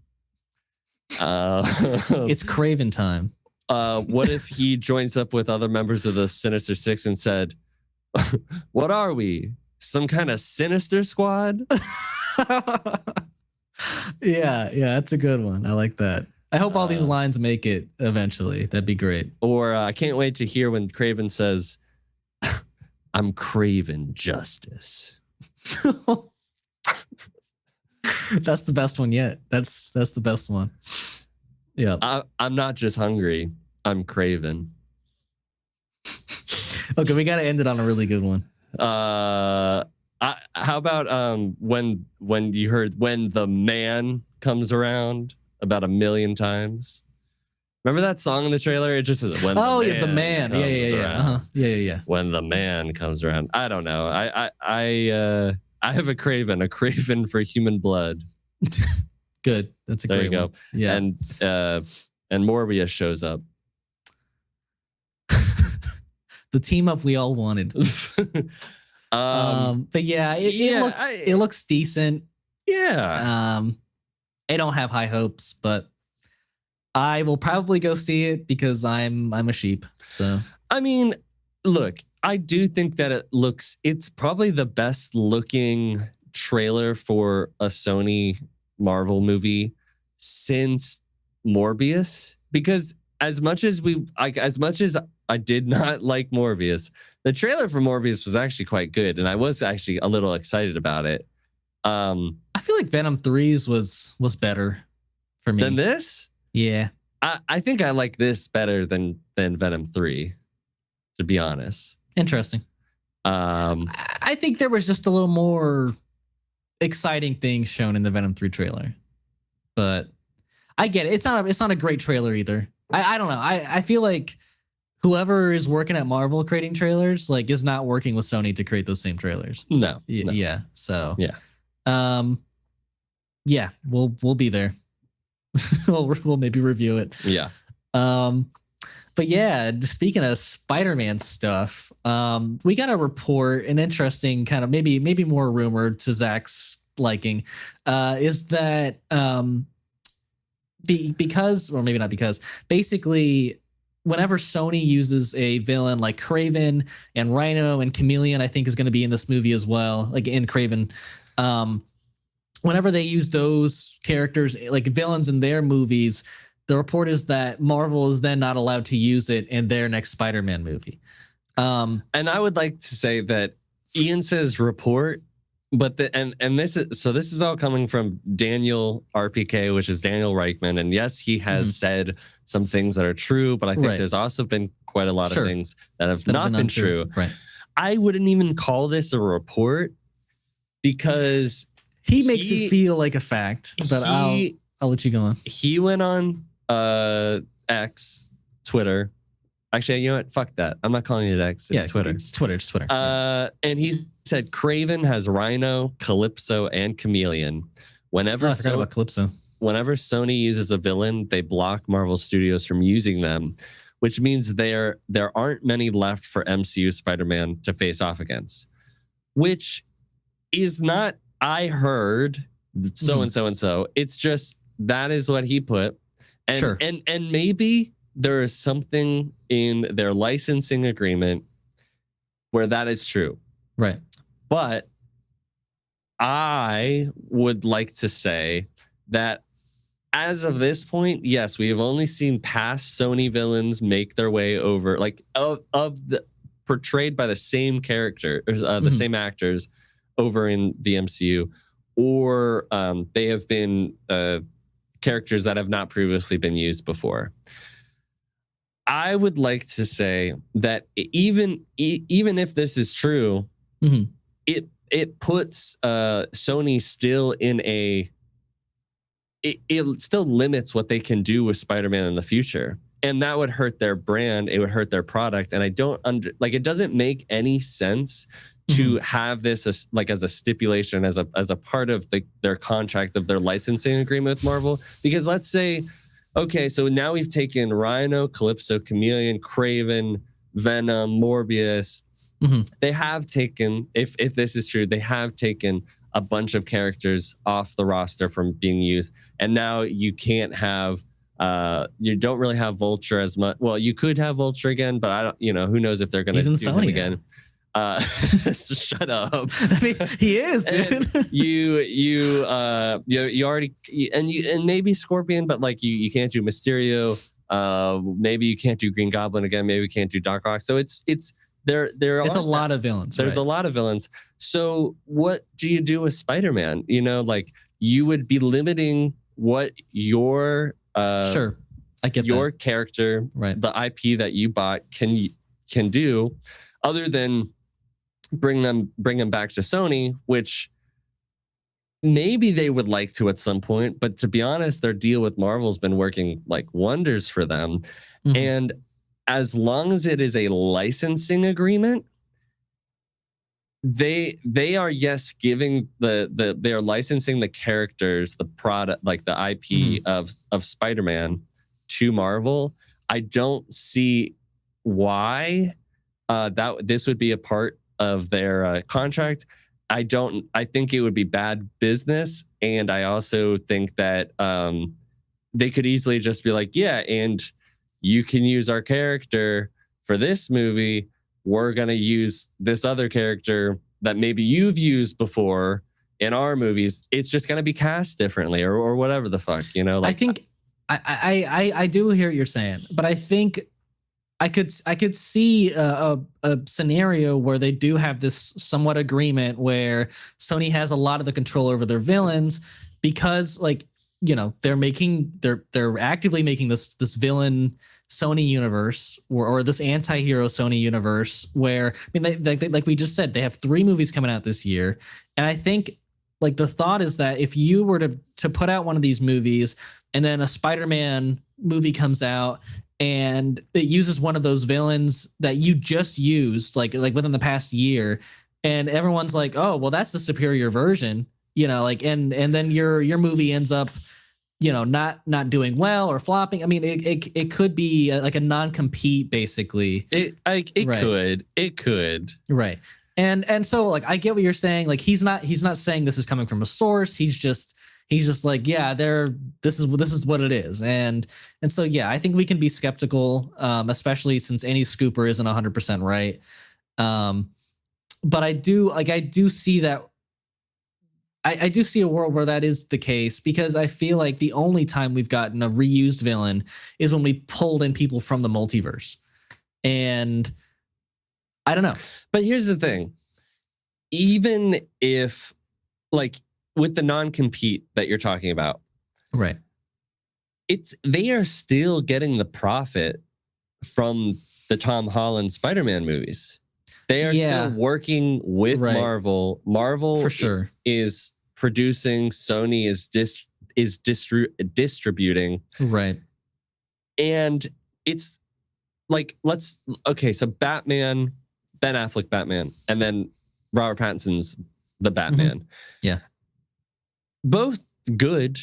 It's Kraven time. What if he joins up with other members of the Sinister Six and said, "What are we? Some kind of Sinister Squad?" Yeah, that's a good one. I like that. I hope all these lines make it eventually. That'd be great. Or I can't wait to hear when Kraven says, "I'm craving justice." That's the best one yet. That's the best one. Yeah. I'm not just hungry. I'm craving. Okay, we got to end it on a really good one. How about when you heard "When the Man Comes Around" about 1 million times? Remember that song in the trailer? It just says "When the man. Yeah. When the man comes around. I don't know. I have a craving for human blood. Good. That's a there great you go. one. Yeah. And Morbius shows up. The team up we all wanted. But yeah, it looks decent. Yeah. I don't have high hopes, but I will probably go see it because I'm a sheep. So I mean, look, I do think that it's probably the best looking trailer for a Sony Marvel movie since Morbius, because as much as I did not like Morbius, the trailer for Morbius was actually quite good, and I was actually a little excited about it. I feel like Venom 3's was better for me than this. Yeah, I think I like this better than Venom 3, to be honest. Interesting. I think there was just a little more exciting things shown in the Venom 3 trailer, but I get it. It's not a great trailer either. I don't know. I feel like whoever is working at Marvel creating trailers is not working with Sony to create those same trailers. No. Yeah. So yeah. Yeah, we'll be there. we'll maybe review it. Yeah. But yeah, speaking of Spider-Man stuff, we got a report, an interesting kind of maybe more rumored to Zack's liking, is that basically whenever Sony uses a villain like Kraven and Rhino and Chameleon, I think is going to be in this movie as well, like in Kraven. Whenever they use those characters like villains in their movies, the report is that Marvel is then not allowed to use it in their next Spider-Man movie. And I would like to say that Ian says report, but this is all coming from Daniel RPK, which is Daniel Reichman. And yes, he has said some things that are true, but I think there's also been quite a lot of things that have not been true. Right. I wouldn't even call this a report because he makes it feel like a fact, but I'll let you go on. He went on X, Twitter. Actually, you know what? Fuck that. I'm not calling it X. It's Twitter. It's Twitter. And he said Kraven has Rhino, Calypso, and Chameleon. Whenever I forgot about Calypso. Whenever Sony uses a villain, they block Marvel Studios from using them, which means there aren't many left for MCU Spider-Man to face off against. Which is not, I heard so and so and so. It's just that is what he put. And and maybe there is something in their licensing agreement where that is true. Right. But I would like to say that as of this point, yes, we have only seen past Sony villains make their way over, portrayed by the same character, the same actors over in the MCU, or they have been characters that have not previously been used before. I would like to say that even if this is true, it puts Sony still in a. It still limits what they can do with Spider-Man in the future, and that would hurt their brand. It would hurt their product, and I don't it doesn't make any sense to have this as a stipulation, as a part of their contract of their licensing agreement with Marvel. Because let's say, okay, so now we've taken Rhino, Calypso, Chameleon, Kraven, Venom, Morbius. They have taken, if this is true, they have taken a bunch of characters off the roster from being used, and now you can't have. You don't really have Vulture as much. Well, you could have Vulture again, but I don't. Who knows if they're going to do Sony him again. Shut up. I mean, he is, dude. And you already and maybe Scorpion, but like you can't do Mysterio. Maybe you can't do Green Goblin again. Maybe you can't do Doc Ock. So it's there. It's a lot of villains. There's a lot of villains. So what do you do with Spider-Man? Like you would be limiting what your sure, I get your that. character, right? The IP that you bought can do, other than bring them back to Sony, which maybe they would like to at some point. But to be honest, their deal with Marvel's been working like wonders for them. And as long as it is a licensing agreement, they are giving they are licensing the characters, the product, like the IP of Spider-Man to Marvel. I don't see why that this would be a part of their contract. I think it would be bad business, and I also think that they could easily just be like, yeah, and you can use our character for this movie. We're gonna use this other character that maybe you've used before in our movies. It's just gonna be cast differently, or whatever the fuck, Like, I think I do hear what you're saying, but I think I could see a scenario where they do have this somewhat agreement where Sony has a lot of the control over their villains, because they're actively making this villain Sony universe or this anti-hero Sony universe where, I mean, they, like we just said, they have 3 movies coming out this year. And I think like the thought is that if you were to put out one of these movies and then a Spider-Man movie comes out and it uses one of those villains that you just used like within the past year, and everyone's like, oh, well, that's the superior version, and then your movie ends up, not doing well or flopping. I mean, it could be like a non-compete, basically. It could. Right. And so like I get what you're saying. Like he's not saying this is coming from a source. He's just like, yeah, this is what it is. And so yeah, I think we can be skeptical, especially since any scooper isn't 100% right. But I do see that. I do see a world where that is the case, because I feel like the only time we've gotten a reused villain is when we pulled in people from the multiverse. And I don't know. But here's the thing. Even if, like, with the non-compete that you're talking about, right? They are still getting the profit from the Tom Holland Spider-Man movies. They are still working with Marvel. Marvel for sure is producing. Sony is distributing. Right. And it's like, so Batman, Ben Affleck Batman, and then Robert Pattinson's the Batman. Yeah. Both good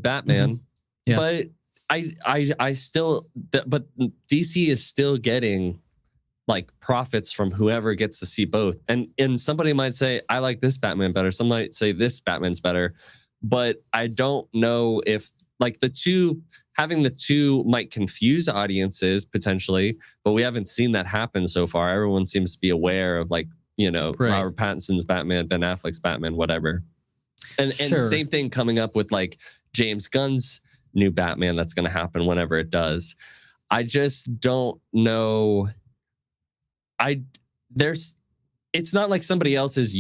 Batman. Yeah. But I still, but DC is still getting like profits from whoever gets to see both. And somebody might say, I like this Batman better. Some might say this Batman's better. But I don't know if like having the two might confuse audiences potentially, but we haven't seen that happen so far. Everyone seems to be aware of like, Robert Pattinson's Batman, Ben Affleck's Batman, whatever. And same thing coming up with like James Gunn's new Batman that's going to happen whenever it does. I just don't know. It's not like somebody else is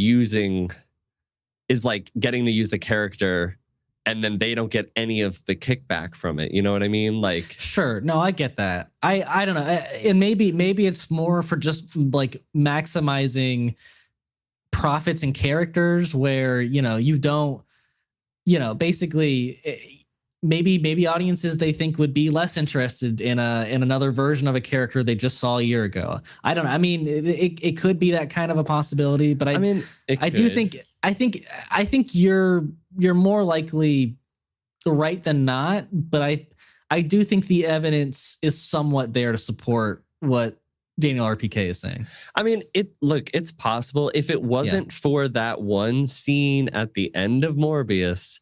like getting to use the character and then they don't get any of the kickback from it. You know what I mean? Like, sure. No, I get that. I don't know. And maybe it's more for just like maximizing profits and characters where, you don't, basically maybe audiences they think would be less interested in another version of a character they just saw a year ago. I don't know. I mean, it could be that kind of a possibility, but I mean, I think you're more likely right than not, but I do think the evidence is somewhat there to support what Daniel RPK is saying. I mean, it's possible. If it wasn't for that one scene at the end of Morbius,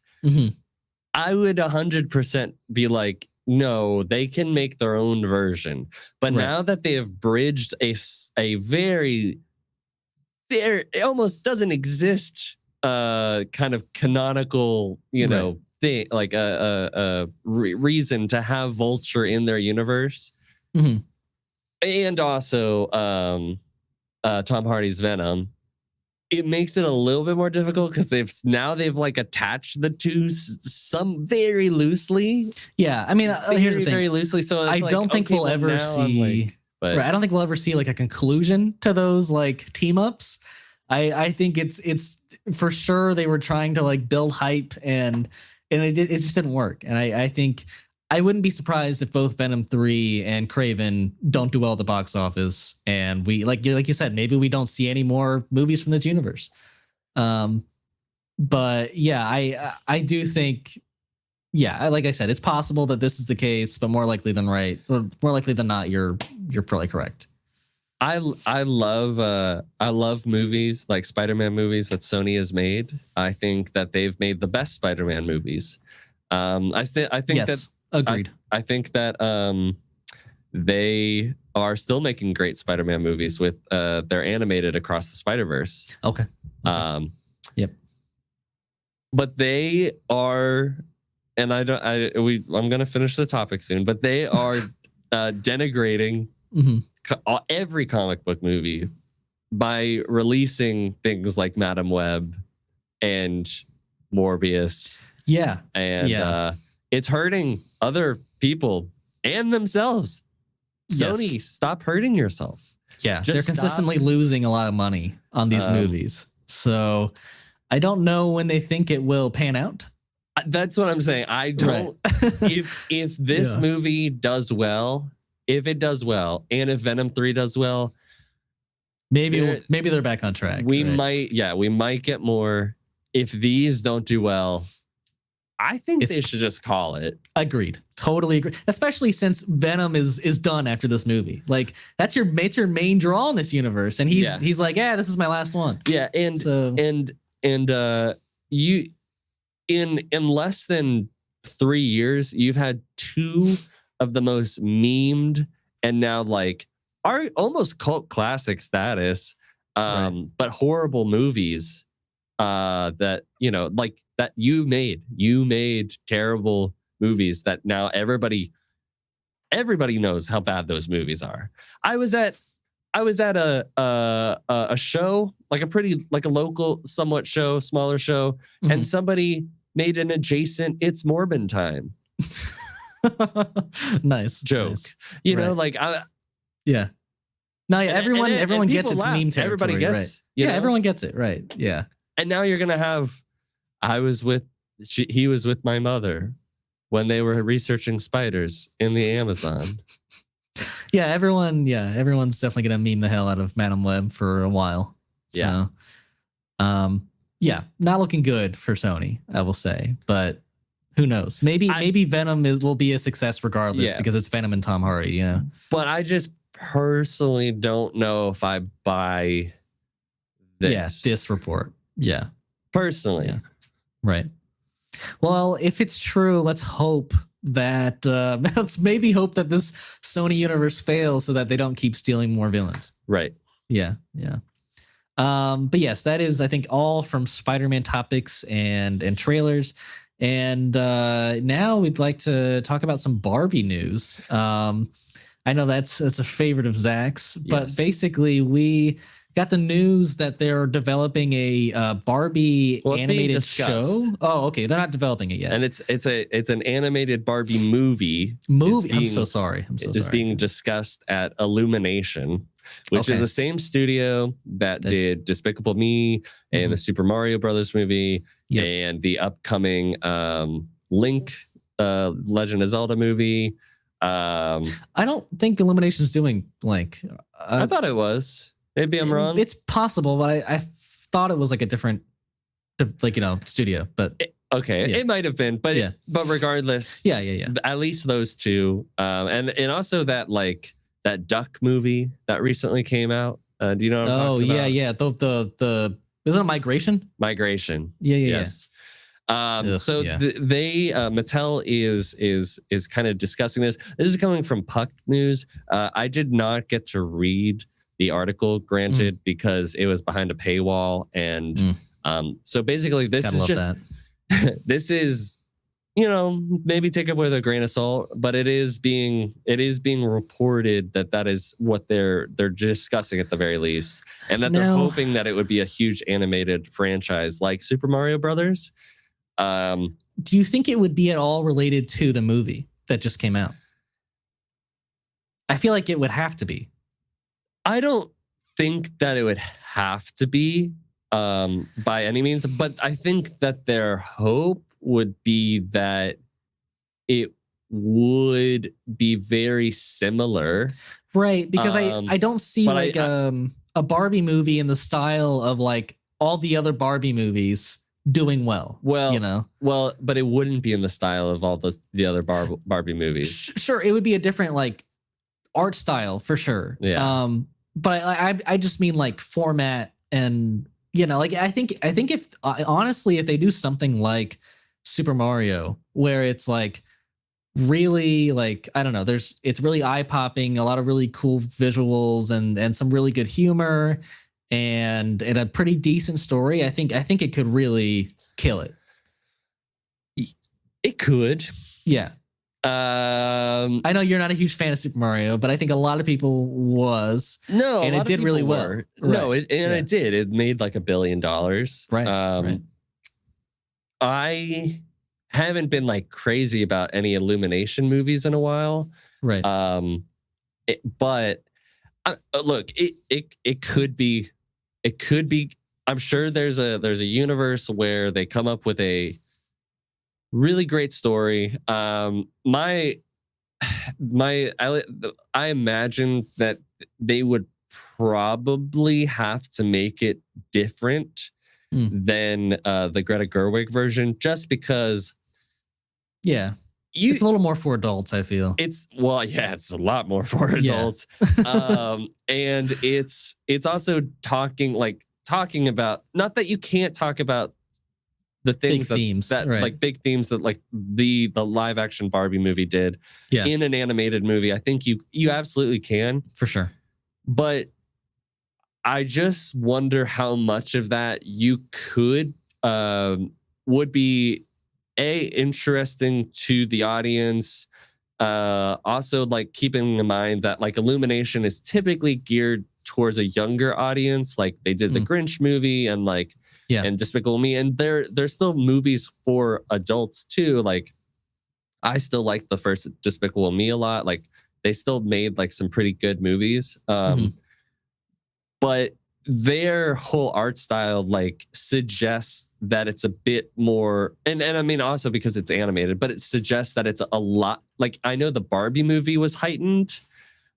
I would 100% be like, no, they can make their own version. But now that they have bridged a very, it almost doesn't exist kind of canonical, thing, like a reason to have Vulture in their universe. And also Tom Hardy's Venom. It makes it a little bit more difficult because they've like attached the two some very loosely. Yeah, I mean, here's the thing. Very loosely. So I don't think we'll ever see. I don't think we'll ever see like a conclusion to those like team ups. I think it's for sure they were trying to like build hype and it just didn't work. And I think I wouldn't be surprised if both Venom 3 and Kraven don't do well at the box office, and we like you said, maybe we don't see any more movies from this universe. But yeah, I do think, like I said, it's possible that this is the case, but more likely than not, you're probably correct. I love movies like Spider-Man movies that Sony has made. I think that they've made the best Spider-Man movies. I think that. Agreed. I think that they are still making great Spider-Man movies with they're animated Across the Spider-Verse. Okay. Yep. But they are, and I'm gonna finish the topic soon, but they are denigrating every comic book movie by releasing things like Madam Web and Morbius. Yeah. And it's hurting other people and themselves. Sony, stop hurting yourself. Yeah, they're consistently losing a lot of money on these movies. So I don't know when they think it will pan out. That's what I'm saying. I don't. If this movie does well, if it does well, and if Venom 3 does well, maybe they're back on track. We might get more. If these don't do well, I think they should just call it. Agreed. Totally agree. Especially since Venom is done after this movie. Like that's your main draw in this universe, and he's like, this is my last one. Yeah, and you in less than 3 years, you've had two of the most memed and now like are almost cult classic status, but horrible movies. That like that you made terrible movies that now everybody knows how bad those movies are. I was at a show, like a local somewhat show, smaller show, and somebody made an adjacent "It's Morbin Time" nice joke. Nice. Everyone gets its meme territory. Everybody gets, everyone gets it, right? Yeah. And now you're gonna have, he was with my mother when they were researching spiders in the Amazon. Everyone's definitely gonna meme the hell out of Madam Web for a while. So, not looking good for Sony, I will say. But who knows? Maybe Venom will be a success regardless because it's Venom and Tom Hardy. But I just personally don't know if I buy this report. Yeah. Personally. Yeah. Right. Well, if it's true, let's hope that let's maybe hope that this Sony universe fails so that they don't keep stealing more villains. Right. Yeah. But yes, that is, I think, all from Spider-Man topics and trailers. And now we'd like to talk about some Barbie news. I know that's a favorite of Zach's, but basically we got the news that they're developing a Barbie animated show. Oh, okay. They're not developing it yet. And it's an animated Barbie movie. I'm so sorry. It's being discussed at Illumination, which is the same studio that did Despicable Me and the Super Mario Brothers movie and the upcoming Link Legend of Zelda movie. I don't think Illumination's doing Blank. I thought it was. Maybe I'm wrong. It's possible, but I thought it was like a different, like, studio. But it might have been, but but regardless, yeah. At least those two, and also that that duck movie that recently came out. Do you know what I'm talking about? Yeah. The is it a Migration? Migration. Yeah. Yes. They Mattel is kind of discussing this. This is coming from Puck News. I did not get to read the article, granted, because it was behind a paywall, and so basically this is just this is, maybe take it with a grain of salt, but it is being reported that is what they're discussing at the very least, and that they're hoping that it would be a huge animated franchise like Super Mario Brothers. Do you think it would be at all related to the movie that just came out? I feel like it would have to be. I don't think that it would have to be by any means, but I think that their hope would be that it would be very similar. Right, because I don't see a Barbie movie in the style of like all the other Barbie movies doing well. Well, but it wouldn't be in the style of all the other Barbie movies. Sure, it would be a different like art style for sure. Yeah. But I just mean like format, and I think if honestly, if they do something like Super Mario, where it's like really like, I don't know, it's really eye popping, a lot of really cool visuals and some really good humor and a pretty decent story, I think it could really kill it. It could. Yeah. I know you're not a huge fan of Super Mario, but I think a lot of people was. No, and it did really well. Right. No, it did. It made like $1 billion. Right. Right. I haven't been like crazy about any Illumination movies in a while. Right. But look, it could be. It could be. I'm sure there's a universe where they come up with a really great story. I imagine that they would probably have to make it different than the Greta Gerwig version, just because. Yeah, it's a little more for adults, I feel. It's a lot more for adults. And it's also talking about, not that you can't talk about the things that right. like big themes that like the live action Barbie movie did in an animated movie. I think you absolutely can, for sure. But I just wonder how much of that you could would be interesting to the audience. Also, like keeping in mind that like Illumination is typically geared towards a younger audience. Like they did the Grinch movie and and Despicable Me, and they're still movies for adults too. Like I still like the first Despicable Me a lot. Like they still made like some pretty good movies. But their whole art style like suggests that it's a bit more, and I mean also because it's animated, but it suggests that it's a lot. Like I know the Barbie movie was heightened,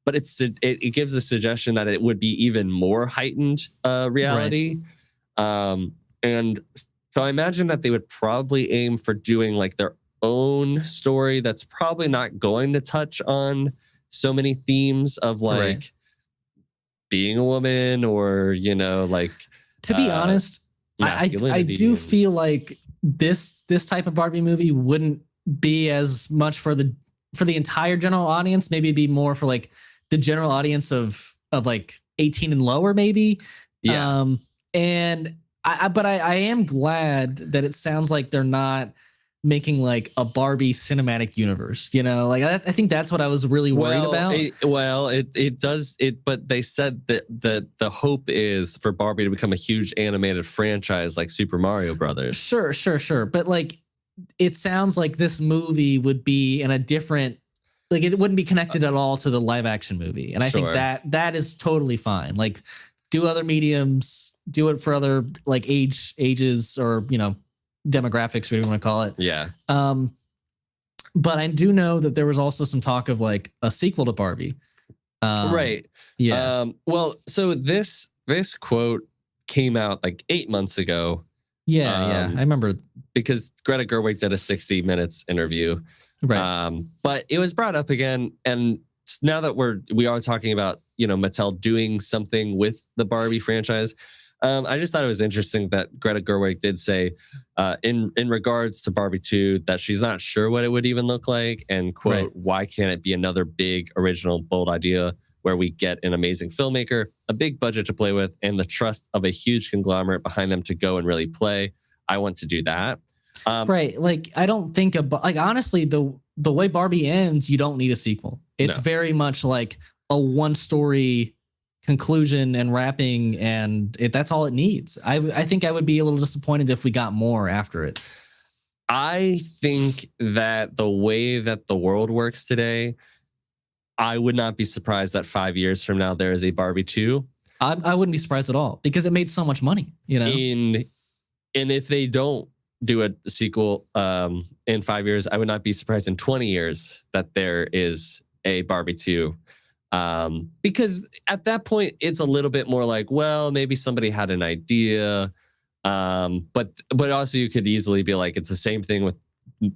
but it gives a suggestion that it would be even more heightened reality. Right. And so I imagine that they would probably aim for doing like their own story that's probably not going to touch on so many themes of like being a woman or, like. To be honest, I do feel like this type of Barbie movie wouldn't be as much for the entire general audience. Maybe it'd be more for like the general audience of like 18 and lower, maybe. Yeah. And I am glad that it sounds like they're not making like a Barbie cinematic universe, like I think that's what I was really worried about. It does, but they said that the hope is for Barbie to become a huge animated franchise like Super Mario Brothers. Sure. But like, it sounds like this movie would be in a different, like it wouldn't be connected at all to the live action movie. And I think that is totally fine. Like do other mediums, do it for other like ages or, demographics, whatever you want to call it. Yeah. But I do know that there was also some talk of like a sequel to Barbie. Right. Yeah. Well, so this quote came out like 8 months ago. Yeah. I remember. Because Greta Gerwig did a 60 minutes interview. Right. But it was brought up again, and now that we are talking about, Mattel doing something with the Barbie franchise, I just thought it was interesting that Greta Gerwig did say, in regards to Barbie 2, that she's not sure what it would even look like, and quote, Right. why can't it be another big, original, bold idea where we get an amazing filmmaker, a big budget to play with, and the trust of a huge conglomerate behind them to go and really play. I want to do that. Right. Like, I don't think honestly, the way Barbie ends, you don't need a sequel. It's very much like a one story conclusion and wrapping, and that's all it needs. I think I would be a little disappointed if we got more after it. I think that the way that the world works today, I would not be surprised that 5 years from now there is a Barbie 2. I wouldn't be surprised at all, because it made so much money, And if they don't do a sequel in 5 years, I would not be surprised in 20 years that there is a Barbie 2. Because at that point, it's a little bit more like, well, maybe somebody had an idea. But also you could easily be like, it's the same thing with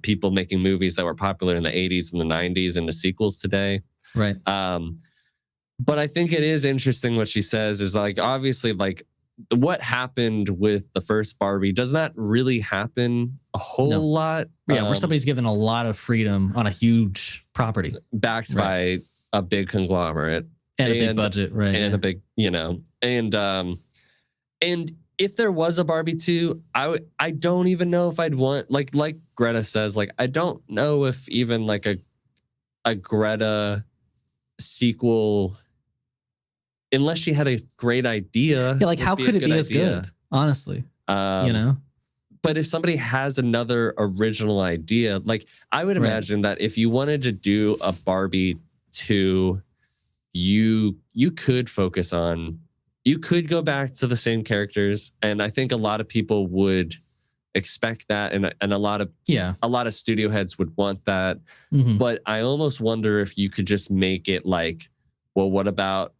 people making movies that were popular in the 80s and the 90s and the sequels today. Right. But I think it is interesting what she says is like, obviously, like, what happened with the first Barbie does not really happen a whole lot. Yeah, where somebody's given a lot of freedom on a huge property, backed by a big conglomerate and a big budget, right? And a big, and if there was a Barbie 2, I don't even know if I'd want, like Greta says, like, I don't know if even like a Greta sequel, unless she had a great idea. Yeah, like, how could it be as good? Honestly, But if somebody has another original idea, like, I would imagine that if you wanted to do a Barbie 2, you could focus on, you could go back to the same characters, and I think a lot of people would expect that, and a lot of studio heads would want that. Mm-hmm. But I almost wonder if you could just make it like, well, what about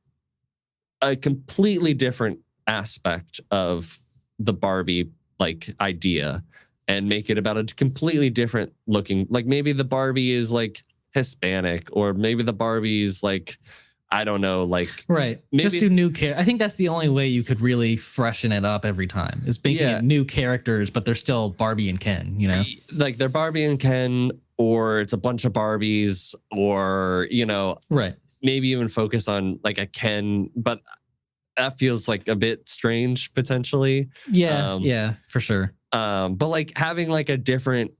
a completely different aspect of the Barbie like idea, and make it about a completely different looking, like maybe the Barbie is like Hispanic, or maybe the Barbie's like, I don't know, like, right. Just do new characters. I think that's the only way you could really freshen it up every time, is making it new characters, but they're still Barbie and Ken, like they're Barbie and Ken, or it's a bunch of Barbies, or, right. Maybe even focus on like a Ken, but that feels like a bit strange potentially. Yeah, for sure. But like having like a different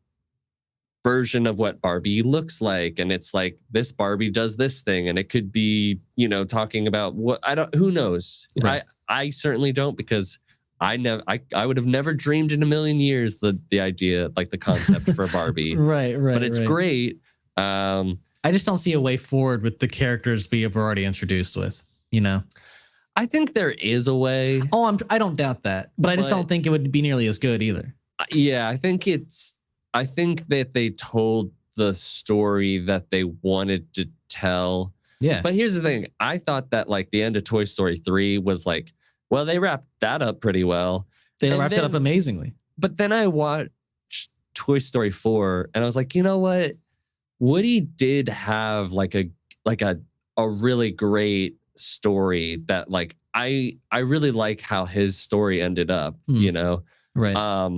version of what Barbie looks like, and it's like, this Barbie does this thing, and it could be, talking about what, who knows? Right. I certainly don't, because I would have never dreamed in a million years the idea, like the concept for Barbie. Right. But it's great. I just don't see a way forward with the characters we have already introduced with, I think there is a way. Oh, I don't doubt that, but I just don't think it would be nearly as good either. Yeah, I think that they told the story that they wanted to tell. Yeah. But here's the thing. I thought that like the end of Toy Story 3 was like, well, they wrapped that up pretty well. They wrapped it up amazingly. But then I watched Toy Story 4 and I was like, you know what? Woody did have like a really great story that like I really like how his story ended up, Right. But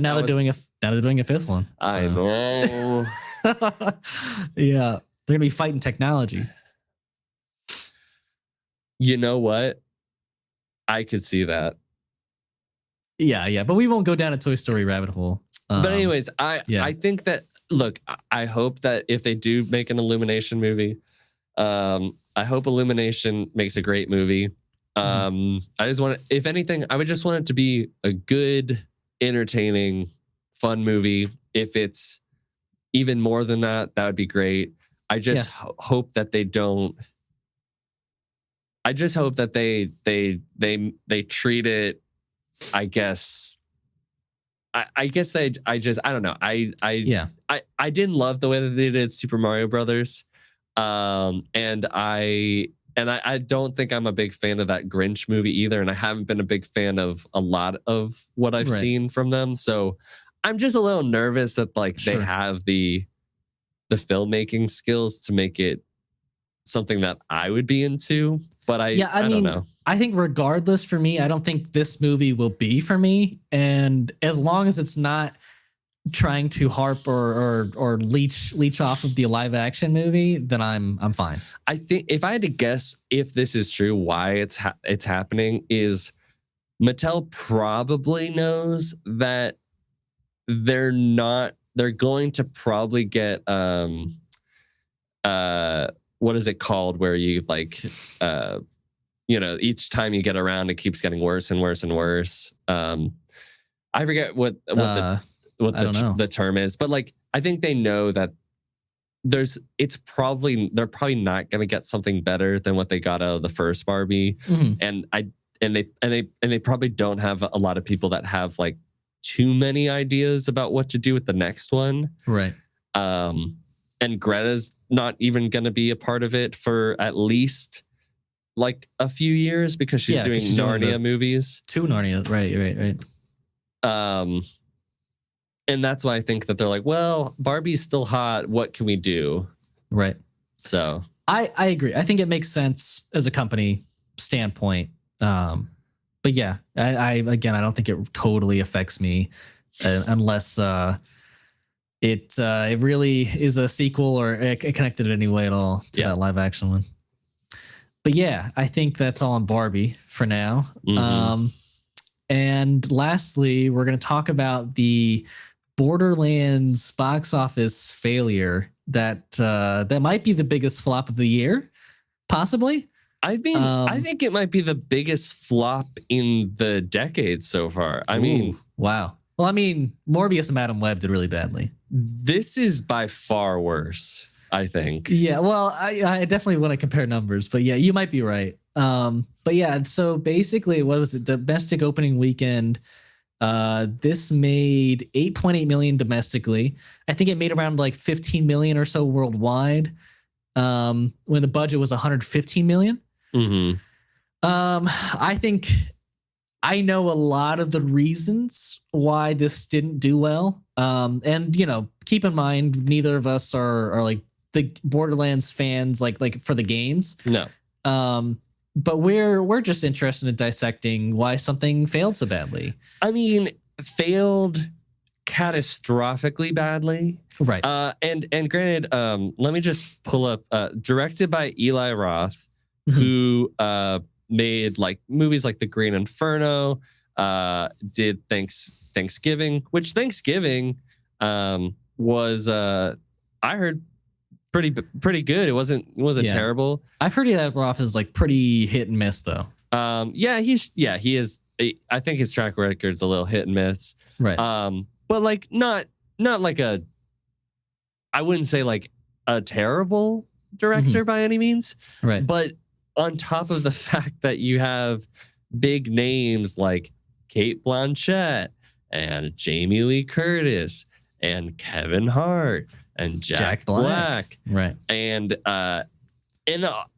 now they're doing a fifth one. So. I know. Yeah, they're gonna be fighting technology. You know what? I could see that. Yeah, but we won't go down a Toy Story rabbit hole. But anyways, I think that, look, I hope that if they do make an Illumination movie, I hope Illumination makes a great movie. I just want, if anything, I would just want it to be a good, entertaining, fun movie. If it's even more than that, that would be great. I just hope that they don't. I just hope that they treat it, I guess, I guess I don't know. I didn't love the way that they did Super Mario Brothers. And I don't think I'm a big fan of that Grinch movie either. And I haven't been a big fan of a lot of what I've seen from them. So I'm just a little nervous that like they have the filmmaking skills to make it something that I would be into. But I don't know. I think regardless, for me, I don't think this movie will be for me. And as long as it's not trying to harp or leech off of the live action movie, then I'm fine. I think if I had to guess if this is true, why it's happening is Mattel probably knows that they're going to probably get what is it called where you like each time you get around it keeps getting worse and worse and worse. I forget what the term is, but like I think they know that they're probably not going to get something better than what they got out of the first Barbie. And they probably don't have a lot of people that have like too many ideas about what to do with the next one. Right. And Greta's not even going to be a part of it for at least like a few years because she's doing Narnia movies. 2 Narnia. Right. And that's why I think that they're like, well, Barbie's still hot. What can we do? Right. So I agree. I think it makes sense as a company standpoint. But yeah, I don't think it totally affects me unless it really is a sequel or it connected in any way at all to that live action one. But yeah, I think that's all on Barbie for now. And lastly, we're going to talk about the Borderlands box office failure that might be the biggest flop of the year, possibly. I mean, I think it might be the biggest flop in the decade so far. I mean, wow. Well, I mean, Morbius and Madam Web did really badly. This is by far worse, I think. Yeah, well, I definitely want to compare numbers, but yeah, you might be right. But yeah, so basically, what was it? Domestic opening weekend. This made 8.8 million domestically. I think it made around like 15 million or so worldwide. When the budget was 115 million. I think I know a lot of the reasons why this didn't do well. And keep in mind, neither of us are like the Borderlands fans, like for the games. No. But we're just interested in dissecting why something failed so badly. I mean, failed catastrophically badly. Right. And granted, let me just pull up, directed by Eli Roth, who made like movies like The Green Inferno, did Thanksgiving, which Thanksgiving was I heard pretty good. It wasn't terrible. I've heard that Roth is like pretty hit and miss though. He is. I think his track record's a little hit and miss. Right. But like not like I wouldn't say like a terrible director by any means. Right. But on top of the fact that you have big names like Cate Blanchett and Jamie Lee Curtis and Kevin Hart and Jack Black. Right. And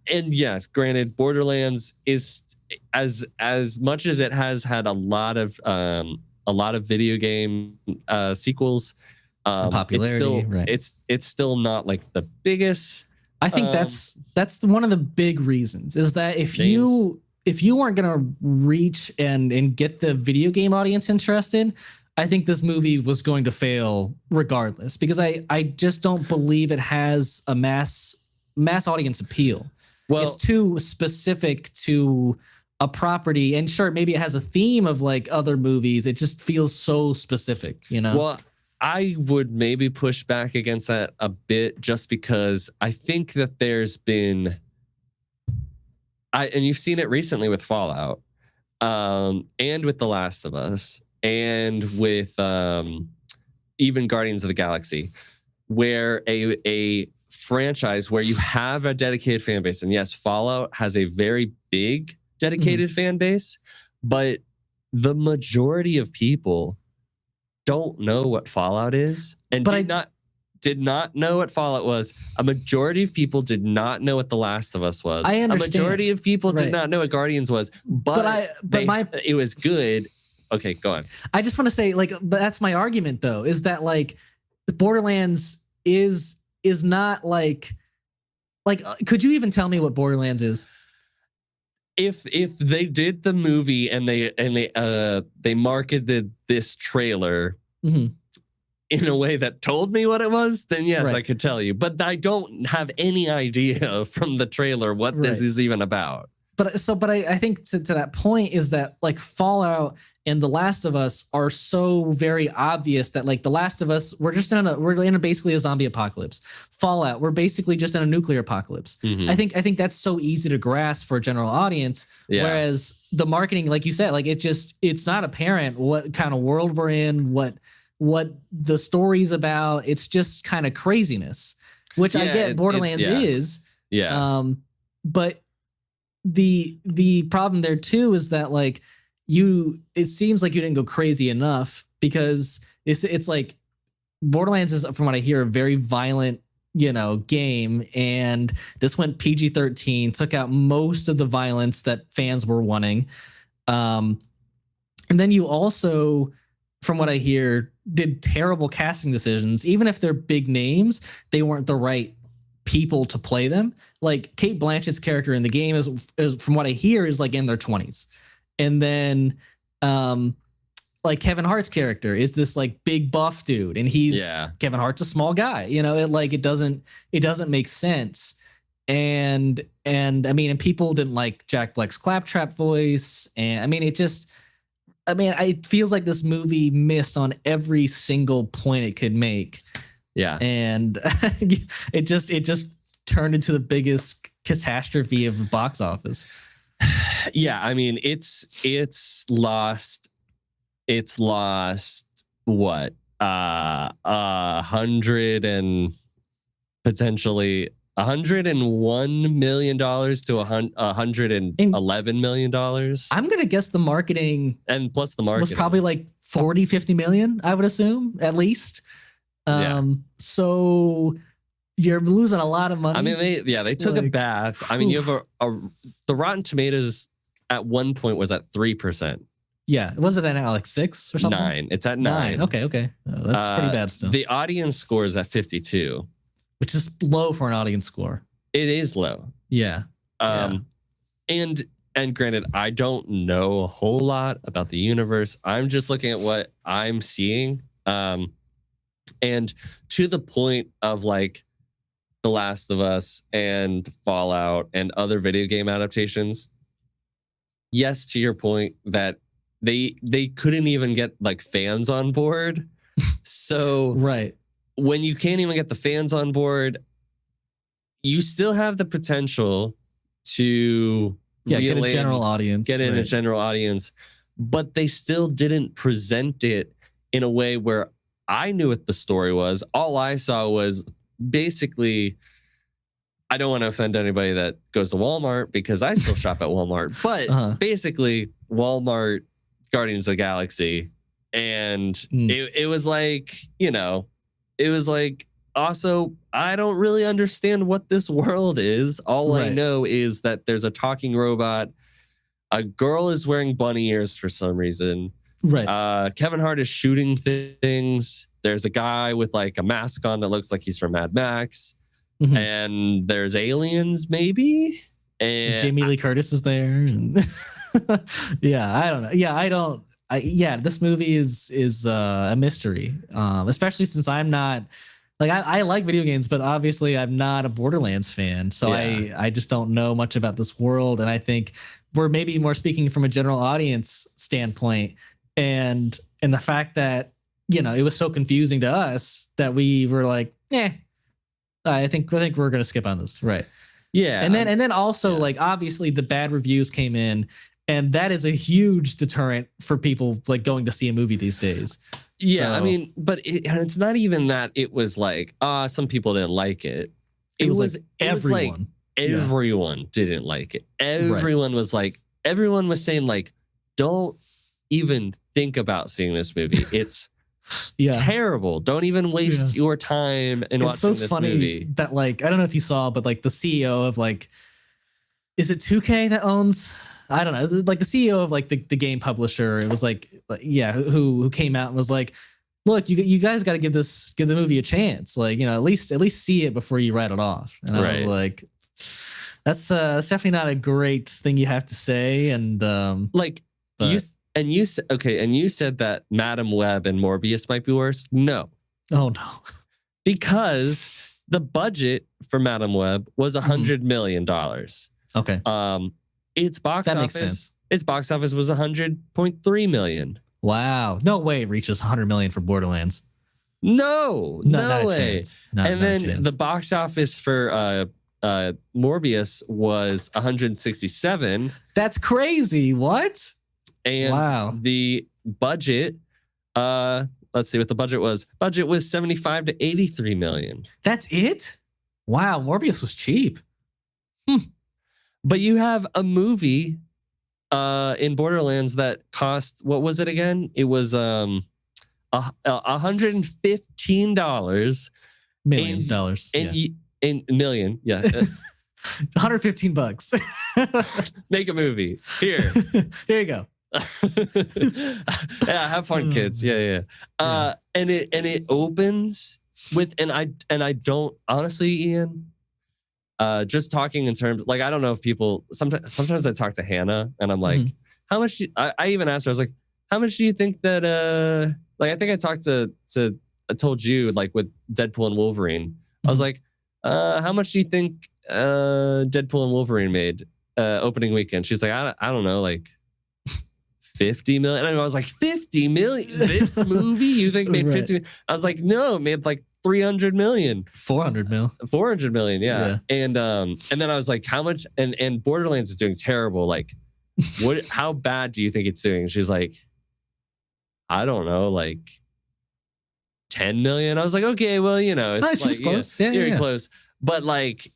yes, granted, Borderlands is as much as it has had a lot of video game sequels, popularity. It's still not like the biggest. I think that's one of the big reasons is that if you weren't gonna reach and get the video game audience interested, I think this movie was going to fail regardless because I just don't believe it has a mass audience appeal. Well, it's too specific to a property, and sure, maybe it has a theme of like other movies. It just feels so specific, Well, I would maybe push back against that a bit just because I think that there's been, and you've seen it recently with Fallout, and with The Last of Us, and with even Guardians of the Galaxy, where a franchise where you have a dedicated fan base, and yes, Fallout has a very big dedicated fan base, but the majority of people don't know what Fallout is, and did not know what Fallout was. A majority of people did not know what The Last of Us was. I understand. A majority of people did not know what Guardians was, but it was good. Okay, go on. I just want to say, like, but that's my argument though, is that like Borderlands is not like could you even tell me what Borderlands is? If they did the movie and they marketed this trailer in a way that told me what it was, then yes, I could tell you. But I don't have any idea from the trailer what this is even about. But I think to that point is that like Fallout and The Last of Us are so very obvious that like The Last of Us, we're in basically a zombie apocalypse. Fallout, we're basically just in a nuclear apocalypse. I think that's so easy to grasp for a general audience. Yeah. Whereas the marketing, like you said, like it's not apparent what kind of world we're in, what the story's about. It's just kind of craziness, which I get Borderlands is. Yeah. But the problem there too is that like it seems like you didn't go crazy enough, because it's like Borderlands is, from what I hear, a very violent, game, and this went PG-13, took out most of the violence that fans were wanting. And then you also, from what I hear, did terrible casting decisions. Even if they're big names, they weren't the right people to play them. Like Cate Blanchett's character in the game is from what I hear, is like in their 20s. And then like Kevin Hart's character is this like big buff dude, and Kevin Hart's a small guy. It doesn't make sense. And I mean, and people didn't like Jack Black's claptrap voice. And I mean, it feels like this movie missed on every single point it could make. Yeah. And it just turned into the biggest catastrophe of the box office. Yeah, I mean, it's lost what? 100 and potentially $101 million to $111 million. I'm gonna guess the marketing plus the marketing was probably like 40-50 million, I would assume, at least. So you're losing a lot of money. I mean, they took a bath. I mean, you have the Rotten Tomatoes at one point was at 3%. Yeah, was it at like 6 or something? 9. It's at 9. Okay. That's pretty bad still. The audience score is at 52, which is low for an audience score. It is low. Yeah. And granted, I don't know a whole lot about the universe. I'm just looking at what I'm seeing. And to the point of like The Last of Us and Fallout and other video game adaptations, yes, to your point that they couldn't even get like fans on board. So when you can't even get the fans on board, you still have the potential to get a general audience. Get in a general audience, but they still didn't present it in a way where I knew what the story was. All I saw was basically, I don't want to offend anybody that goes to Walmart because I still shop at Walmart, but basically Walmart, Guardians of the Galaxy. And it was like, it was like, also, I don't really understand what this world is. All I know is that there's a talking robot. A girl is wearing bunny ears for some reason. Kevin Hart is shooting things. There's a guy with like a mask on that looks like he's from Mad Max. And there's aliens, maybe. And Jamie Lee Curtis is there. And I don't know. This movie is a mystery, especially since I'm not like I like video games, but obviously I'm not a Borderlands fan, so I just don't know much about this world, and I think we're maybe more speaking from a general audience standpoint, and the fact that it was so confusing to us that we were like, I think we're gonna skip on this, right? Yeah, and then also like obviously the bad reviews came in. And that is a huge deterrent for people like going to see a movie these days. Yeah, I mean, but it's not even that it was like, some people didn't like it. It was like everyone. Everyone didn't like it. Everyone was like, everyone was saying like, don't even think about seeing this movie. It's Terrible. Don't even waste your time in watching this movie. That like, I don't know if you saw, but like the CEO of like, is it 2K that owns? I don't know. Like the CEO of like the game publisher, it was like who came out and was like, look, you guys got to give the movie a chance. Like, at least see it before you write it off. And I was like, that's definitely not a great thing you have to say. And you said that Madam Web and Morbius might be worse. No. Oh no. Because the budget for Madam Web was $100 million. Okay. Its box office was $100.3 million. Wow. No way it reaches $100 million for Borderlands. No way. And then the box office for Morbius was 167. That's crazy. What? And the budget, let's see what the budget was. Budget was 75 to 83 million. That's it? Wow, Morbius was cheap. But you have a movie in Borderlands that cost, what was it again? It was $115 million. Million, yeah. $115. Make a movie. Here you go. Yeah, have fun, kids. Yeah. And it opens with and I don't honestly, Ian. Just talking in terms, like, I don't know if people sometimes I talk to Hannah and I'm like, how much I even asked her, I was like, how much do you think that like, I think I told you, like, with Deadpool and Wolverine, I was like, how much do you think Deadpool and Wolverine made opening weekend? She's like, I don't know, like 50 million. And I was like, 50 million? This movie you think made 50 million? I was like, no, it made like 300 million. 400 million, yeah. And then I was like, how much? And Borderlands is doing terrible. Like, how bad do you think it's doing? She's like, I don't know, like 10 million. I was like, okay, well, it's like, close. Very close. But like,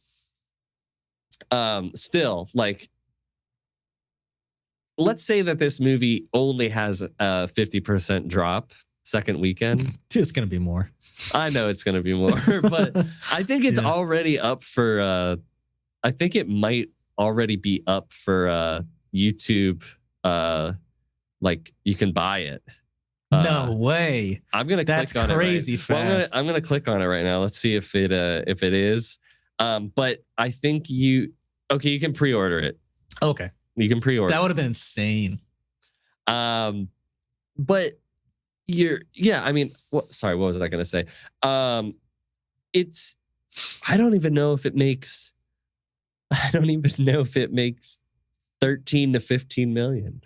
still, like, let's say that this movie only has a 50% drop second weekend. It's going to be more. I know it's going to be more, but I think it's already up for, I think it might already be up for YouTube. Like, you can buy it. No way. I'm going to click on it. That's crazy fast. Well, I'm going to click on it right now. Let's see if it is. But I think you can pre-order it. Okay. You can pre-order. That would have been insane. But I mean, sorry, what was I going to say? I don't even know if it makes 13 to 15 million.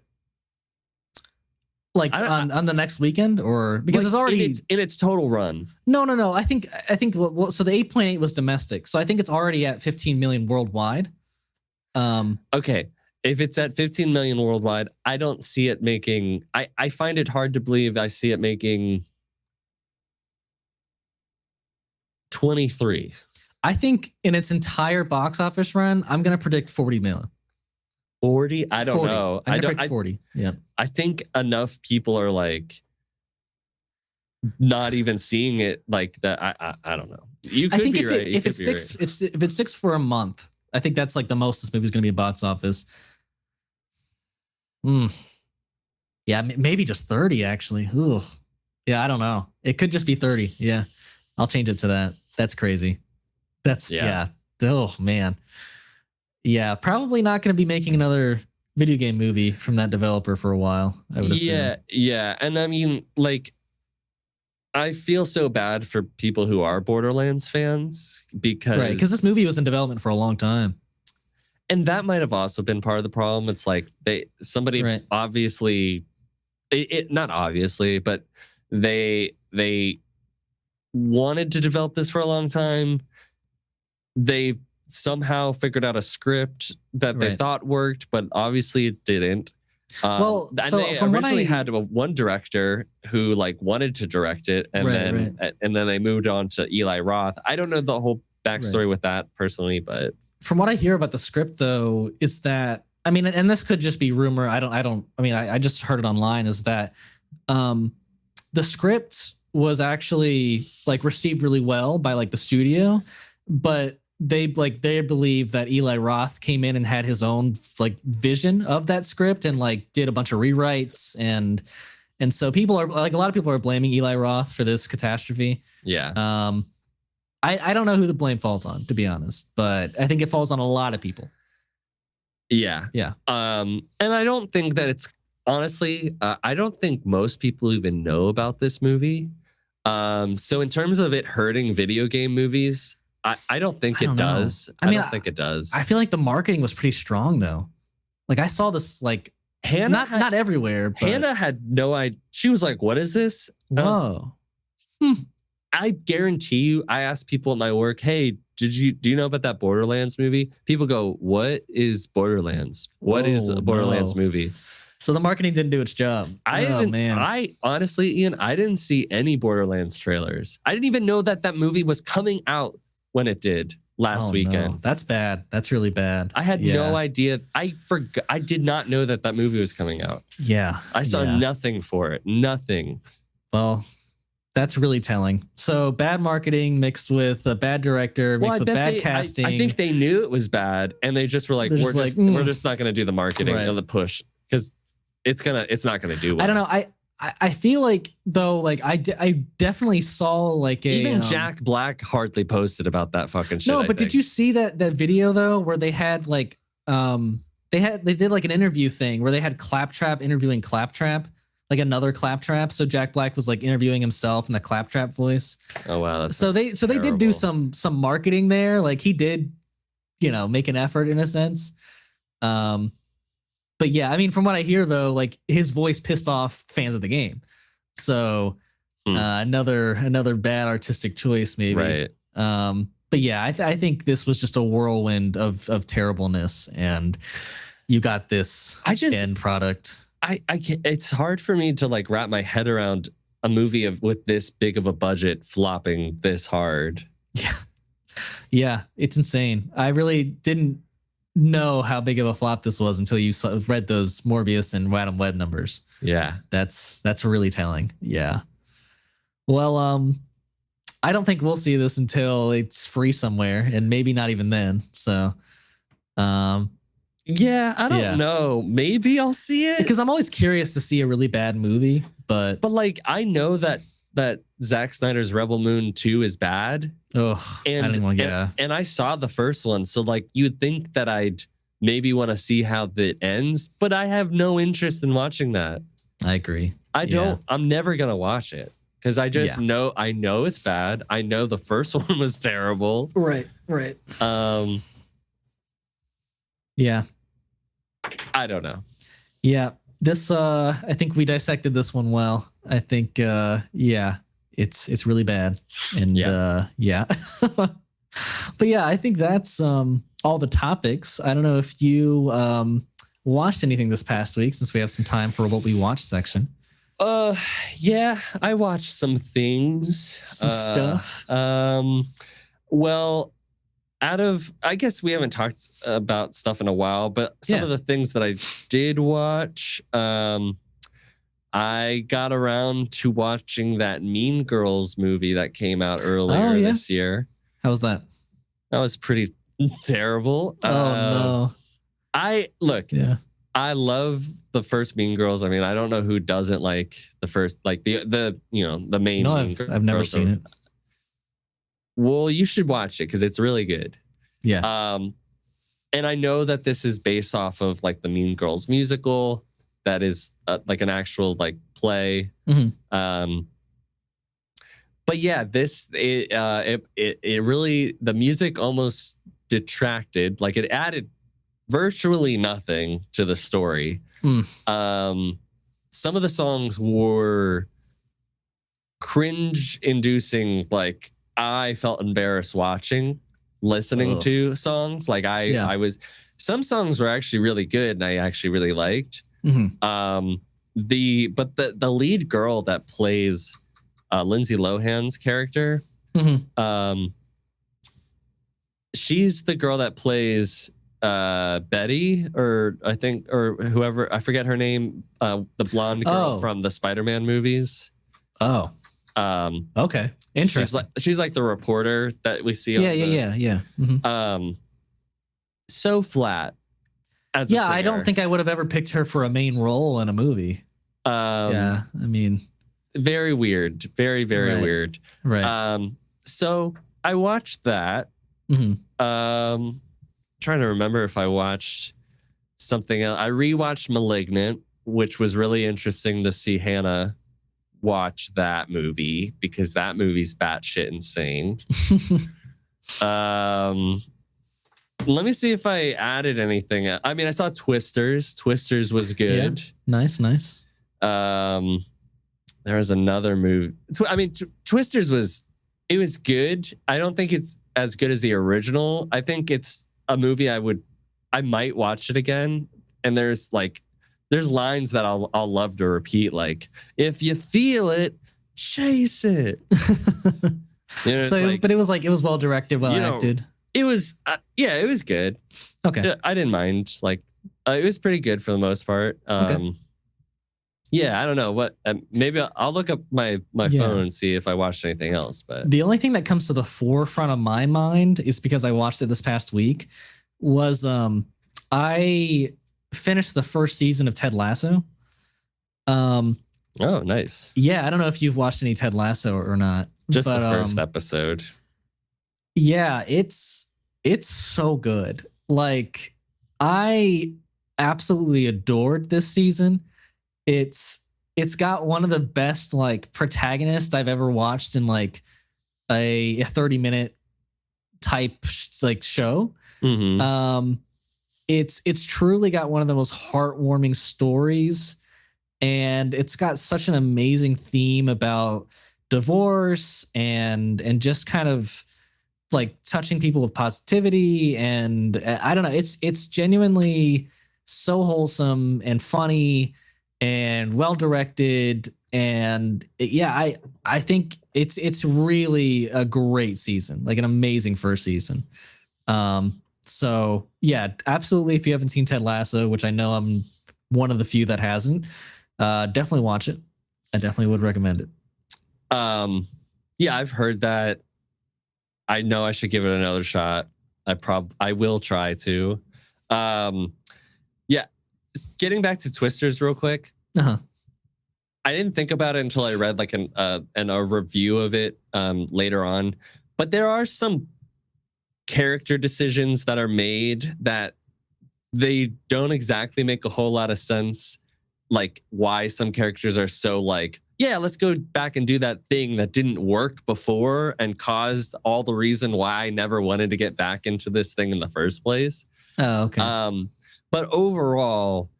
Like on the next weekend, or because it's already in its total run. No. I think so the 8.8 was domestic. So I think it's already at 15 million worldwide. Okay. If it's at 15 million worldwide, I don't see it making, I find it hard to believe I see it making 23. I think in its entire box office run, I'm going to predict 40 million. 40? I don't know. I'm going to predict 40. Yeah. I think enough people are like not even seeing it like that. I don't know. You could be right. If it sticks for a month, I think that's like the most this movie's going to be box office. Yeah, maybe just 30 actually. Ugh. Yeah, I don't know. It could just be 30. Yeah, I'll change it to that. That's crazy. Yeah. Oh man. Yeah, probably not going to be making another video game movie from that developer for a while, I would assume. Yeah. And I mean, like, I feel so bad for people who are Borderlands fans because this movie was in development for a long time. And that might have also been part of the problem. It's like somebody obviously, not obviously, but they wanted to develop this for a long time. They somehow figured out a script that they thought worked, but obviously it didn't. Well, and so they originally had one director who like wanted to direct it, and then they moved on to Eli Roth. I don't know the whole backstory with that personally, but from what I hear about the script, though, is that I mean, and this could just be rumor. I just heard it online. Is that the the script was actually like received really well by like the studio, but they believe that Eli Roth came in and had his own like vision of that script and like did a bunch of rewrites, and so people are like, a lot of people are blaming Eli Roth for this catastrophe. Yeah. I don't know who the blame falls on, to be honest, but I think it falls on a lot of people. Yeah. Yeah. And I don't think that it's honestly, I don't think most people even know about this movie. So in terms of it hurting video game movies, I don't think it does. I don't think it does. I feel like the marketing was pretty strong though. Like I saw this like Hannah not everywhere. But Hannah had no idea. She was like, "What is this?" Whoa. I guarantee you, I asked people at my work, "Hey, do you know about that Borderlands movie?" People go, "What is Borderlands? What is a Borderlands movie?" So the marketing didn't do its job. I honestly, Ian, I didn't see any Borderlands trailers. I didn't even know that movie was coming out when it did last weekend. No. That's bad. That's really bad. I had no idea. I forgot. I did not know that movie was coming out. Yeah. I saw nothing for it. Nothing. Well, that's really telling. So bad marketing mixed with a bad director, mixed with bad casting. I think they knew it was bad, and they just were like, we're just not going to do the marketing and the push because it's not going to do well. I don't know. I feel like though, like I definitely saw like even Jack Black hardly posted about that fucking shit. No, but did you see that video though where they had like they did like an interview thing where they had Claptrap interviewing Claptrap, like another Claptrap. So Jack Black was like interviewing himself in the Claptrap voice. Oh wow! So they did do some marketing there. Like he did, make an effort in a sense. But yeah, I mean, from what I hear though, like his voice pissed off fans of the game. So another bad artistic choice, maybe. Right. But yeah, I think this was just a whirlwind of terribleness, and you got this end product. It's hard for me to like wrap my head around a movie with this big of a budget flopping this hard. Yeah, it's insane. I really didn't know how big of a flop this was until you read those Morbius and Adam Web numbers. Yeah, that's really telling. Yeah. Well, I don't think we'll see this until it's free somewhere, and maybe not even then. So, yeah, I don't know. Maybe I'll see it because I'm always curious to see a really bad movie. But like I know that Zack Snyder's Rebel Moon 2 is bad. Oh, and I saw the first one, so like you'd think that I'd maybe want to see how it ends, but I have no interest in watching that. I agree. I'm never gonna watch it because I just know it's bad. I know the first one was terrible. Right. Yeah. I don't know. Yeah. This I think we dissected this one well. I think it's really bad. And but yeah, I think that's all the topics. I don't know if you watched anything this past week, since we have some time for what we watched section. Yeah, I watched some things. Some stuff. Well, I guess we haven't talked about stuff in a while, but some of the things that I did watch, I got around to watching that Mean Girls movie that came out earlier this year. How was that? That was pretty terrible. No. I love the first Mean Girls. I mean, I don't know who doesn't like the first, like the main. No, Mean Girls. I've never seen it. Well, you should watch it because it's really good. Yeah. And I know that this is based off of like the Mean Girls musical. That is like an actual like play. Mm-hmm. But yeah, it really, the music almost detracted, like it added virtually nothing to the story. Some of the songs were cringe inducing. Like I felt embarrassed listening to songs. Like I was, some songs were actually really good and I actually really liked. Mm-hmm. The lead girl that plays Lindsay Lohan's character, she's the girl that plays Betty, or whoever, I forget her name, the blonde girl from the Spider-Man movies. Oh. Okay. Interesting. She's like the reporter that we see. Yeah. Mm-hmm. So flat. As a singer. I don't think I would have ever picked her for a main role in a movie. I mean, very weird, very weird. Right. So I watched that. Mm-hmm. Trying to remember if I watched something else. I rewatched *Malignant*, which was really interesting to see Hannah watch that movie because that movie's batshit insane. Let me see if I added anything. I mean, I saw Twisters. Twisters was good. Yeah. Nice. There was another movie. Twisters was good. I don't think it's as good as the original. I think it's a movie I might watch it again. And there's lines that I'll love to repeat. Like, if you feel it, chase it. But it was well directed, well acted. It was, it was good. Okay. I didn't mind. It was pretty good for the most part. Okay. Yeah, I don't know what. Maybe I'll look up my phone and see if I watched anything else. But the only thing that comes to the forefront of my mind is because I watched it this past week. Was I finished the first season of Ted Lasso. Oh, nice. Yeah, I don't know if you've watched any Ted Lasso or not. Just the first episode. Yeah, it's so good. Like, I absolutely adored this season. It's got one of the best protagonists I've ever watched in a 30-minute type show. Mm-hmm. It's truly got one of the most heartwarming stories, and it's got such an amazing theme about divorce and just kind of touching people with positivity. And I don't know, it's genuinely so wholesome and funny and well directed. And I think it's really a great season, an amazing first season. So yeah, absolutely. If you haven't seen Ted Lasso, which I know I'm one of the few that hasn't, definitely watch it. I definitely would recommend it. Yeah, I've heard that. I know I should give it another shot. I will try to. Getting back to Twisters real quick. Uh-huh. I didn't think about it until I read a review of it later on. But there are some character decisions that are made that they don't exactly make a whole lot of sense. Like why some characters are so let's go back and do that thing that didn't work before and caused all the reason why I never wanted to get back into this thing in the first place. Oh, okay. But overall,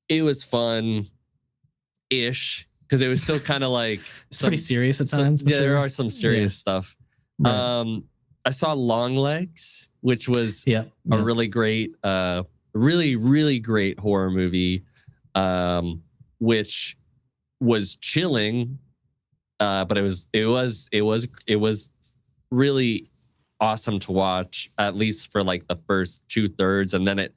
it was fun-ish because it was still kind of it's pretty serious at times. Yeah, there are some serious stuff. Right. I saw Long Legs, which was a really great, really, really great horror movie, which was chilling, but it was really awesome to watch, at least for the first 2/3, and then it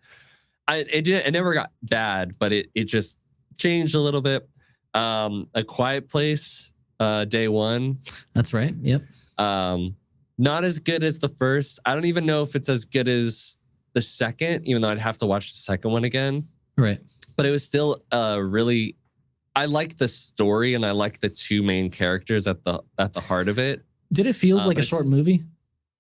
never got bad, but it just changed a little bit. A Quiet Place, day one. That's right. Yep. Not as good as the first. I don't even know if it's as good as the second, even though I'd have to watch the second one again. Right. But it was still really. I like the story and I like the two main characters at the heart of it. Did it feel like a short movie?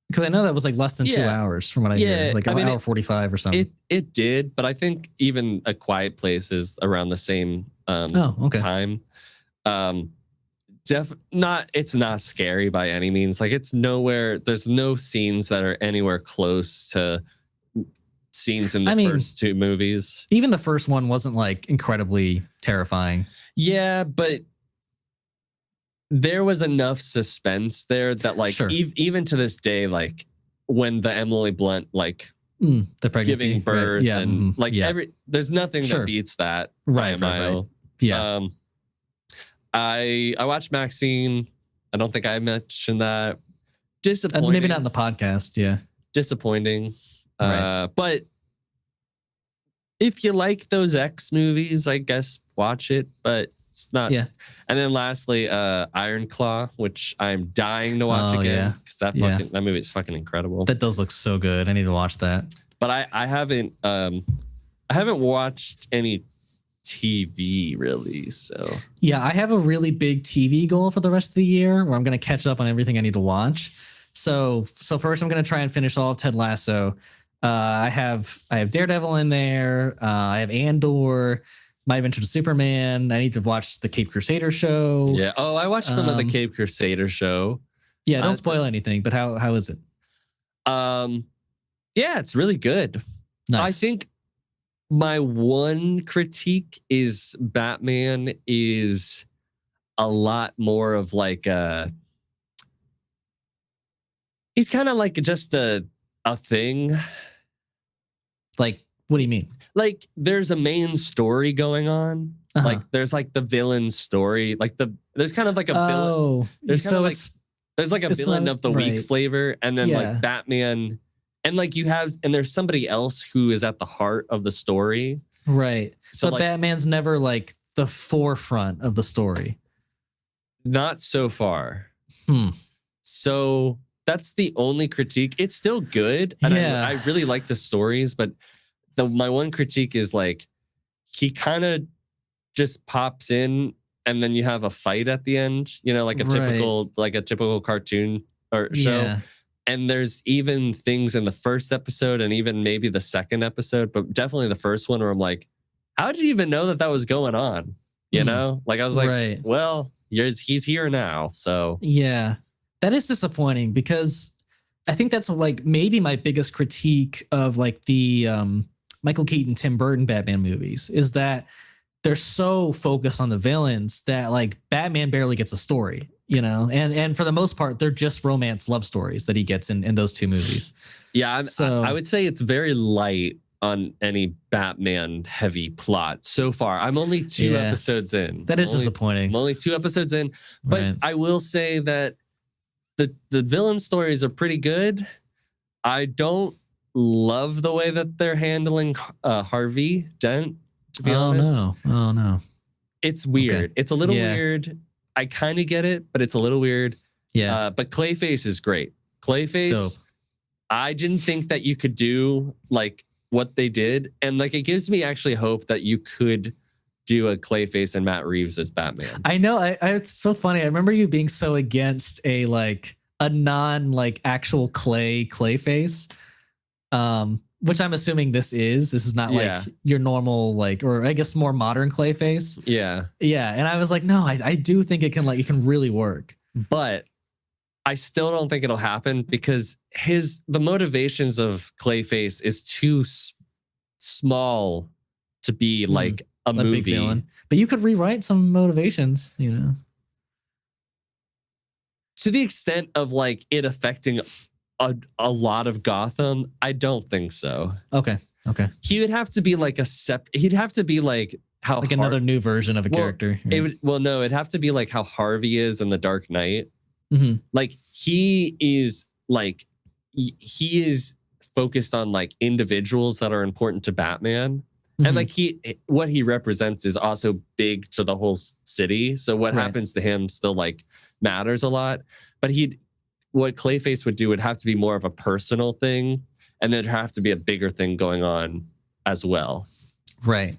Because I know that was less than 2 hours from what I hear, an hour 45 or something. It did, but I think even A Quiet Place is around the same time. It's not scary by any means. It's nowhere. There's no scenes that are anywhere close to scenes in the first two movies. Even the first one wasn't incredibly terrifying. Yeah, but there was enough suspense there that sure. Even to this day, when the Emily Blunt the pregnancy, giving birth, right. and there's nothing that beats that by a mile. Right. Yeah. I watched Maxine. I don't think I mentioned that. Disappointing. Maybe not in the podcast. Yeah. Disappointing. Right. But if you like those X movies, I guess watch it. But It's not. Yeah. And then lastly, Iron Claw, which I'm dying to watch again because that movie is fucking incredible. That does look so good. I need to watch that. But I haven't watched any TV really. So yeah, I have a really big TV goal for the rest of the year where I'm going to catch up on everything I need to watch. So first I'm going to try and finish all of Ted Lasso. I have Daredevil in there. I have Andor, My Adventure to Superman. I need to watch the Cape Crusader show. Yeah. Oh, I watched some of the Cape Crusader show. Yeah, don't spoil anything, but how is it? Yeah, it's really good. Nice. I think my one critique is Batman is a lot more of like he's kind of like just a thing. Like, what do you mean? Like, there's a main story going on. Uh-huh. Like, there's like the villain story. Like there's kind of like a villain. Oh, there's kind so of there's like a villain of the week flavor, and then like Batman, and like there's somebody else who is at the heart of the story. Right. So but like, Batman's never like the forefront of the story. Not so far. So that's the only critique. It's still good. And I really like the stories, but my one critique is like he kind of just pops in and then you have a fight at the end, you know, like a typical cartoon or show. Yeah. And there's even things in the first episode and even maybe the second episode, but definitely the first one where I'm like, how did you even know that was going on? You know, like I was like, well, he's here now. So yeah, that is disappointing because I think that's like maybe my biggest critique of like the Michael Keaton, Tim Burton Batman movies is that they're so focused on the villains that like Batman barely gets a story, you know, and for the most part, they're just romance love stories that he gets in those two movies. Yeah. I would say it's very light on any Batman heavy plot so far. I'm only 2 episodes in. That is disappointing. I'm only 2 episodes in, but I will say that the villain stories are pretty good. I don't love the way that they're handling Harvey Dent, to be honest. Oh no. It's weird. Okay. It's a little weird. I kind of get it, but it's a little weird. Yeah. But Clayface is great. Clayface, dope. I didn't think that you could do like what they did. And like, it gives me actually hope that you could do a Clayface and Matt Reeves as Batman. I know. It's so funny. I remember you being so against a non like actual Clayface, which I'm assuming this is not like your normal, like, or I guess more modern Clayface. Yeah. Yeah. And I was like, no, I do think it can really work. But I still don't think it'll happen because the motivations of Clayface is too small to be like a movie. Big villain. But you could rewrite some motivations, you know. To the extent of like it affecting a lot of Gotham, I don't think so. Okay. He would have to be like he'd have to be like how another new version of a character. No, it'd have to be like how Harvey is in The Dark Knight. Mm-hmm. Like he is focused on like individuals that are important to Batman. Mm-hmm. And like what he represents is also big to the whole city. So what happens to him still like matters a lot. But what Clayface would do would have to be more of a personal thing. And there'd have to be a bigger thing going on as well. Right.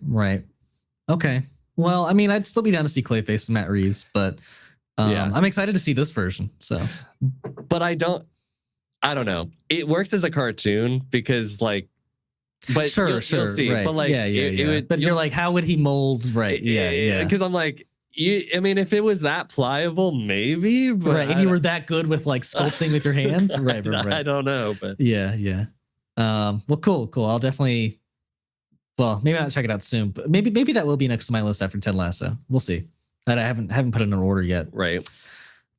Okay. Well, I mean, I'd still be down to see Clayface and Matt Reeves, but I'm excited to see this version. So, but I don't know. It works as a cartoon because like, but sure, you'll see. Right. But like, but you're like, how would he mold? Right. Yeah. Because I'm like, I mean, if it was that pliable, maybe. But right. And you were that good with like sculpting with your hands. Right. I don't know, but yeah. Well, cool. I'll definitely. Well, maybe I'll check it out soon, but maybe that will be next to my list after Ted Lasso. We'll see. I haven't put it in an order yet. Right.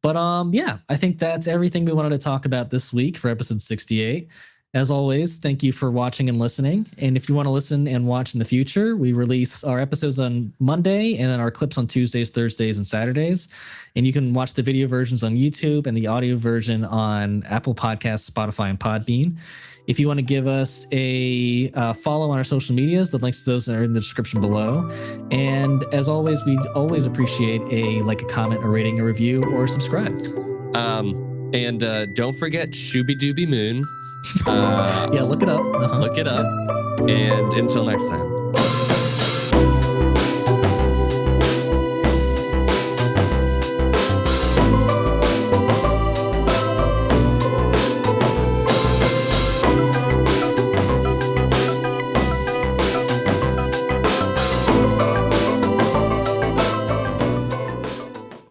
But I think that's everything we wanted to talk about this week for episode 68. As always, thank you for watching and listening. And if you want to listen and watch in the future, we release our episodes on Monday and then our clips on Tuesdays, Thursdays, and Saturdays. And you can watch the video versions on YouTube and the audio version on Apple Podcasts, Spotify, and Podbean. If you want to give us a follow on our social medias, the links to those are in the description below. And as always, we always appreciate a comment, a rating, a review, or subscribe. And don't forget Shooby Dooby Moon. Yeah, look it up. Look it up. Yeah. And until next time.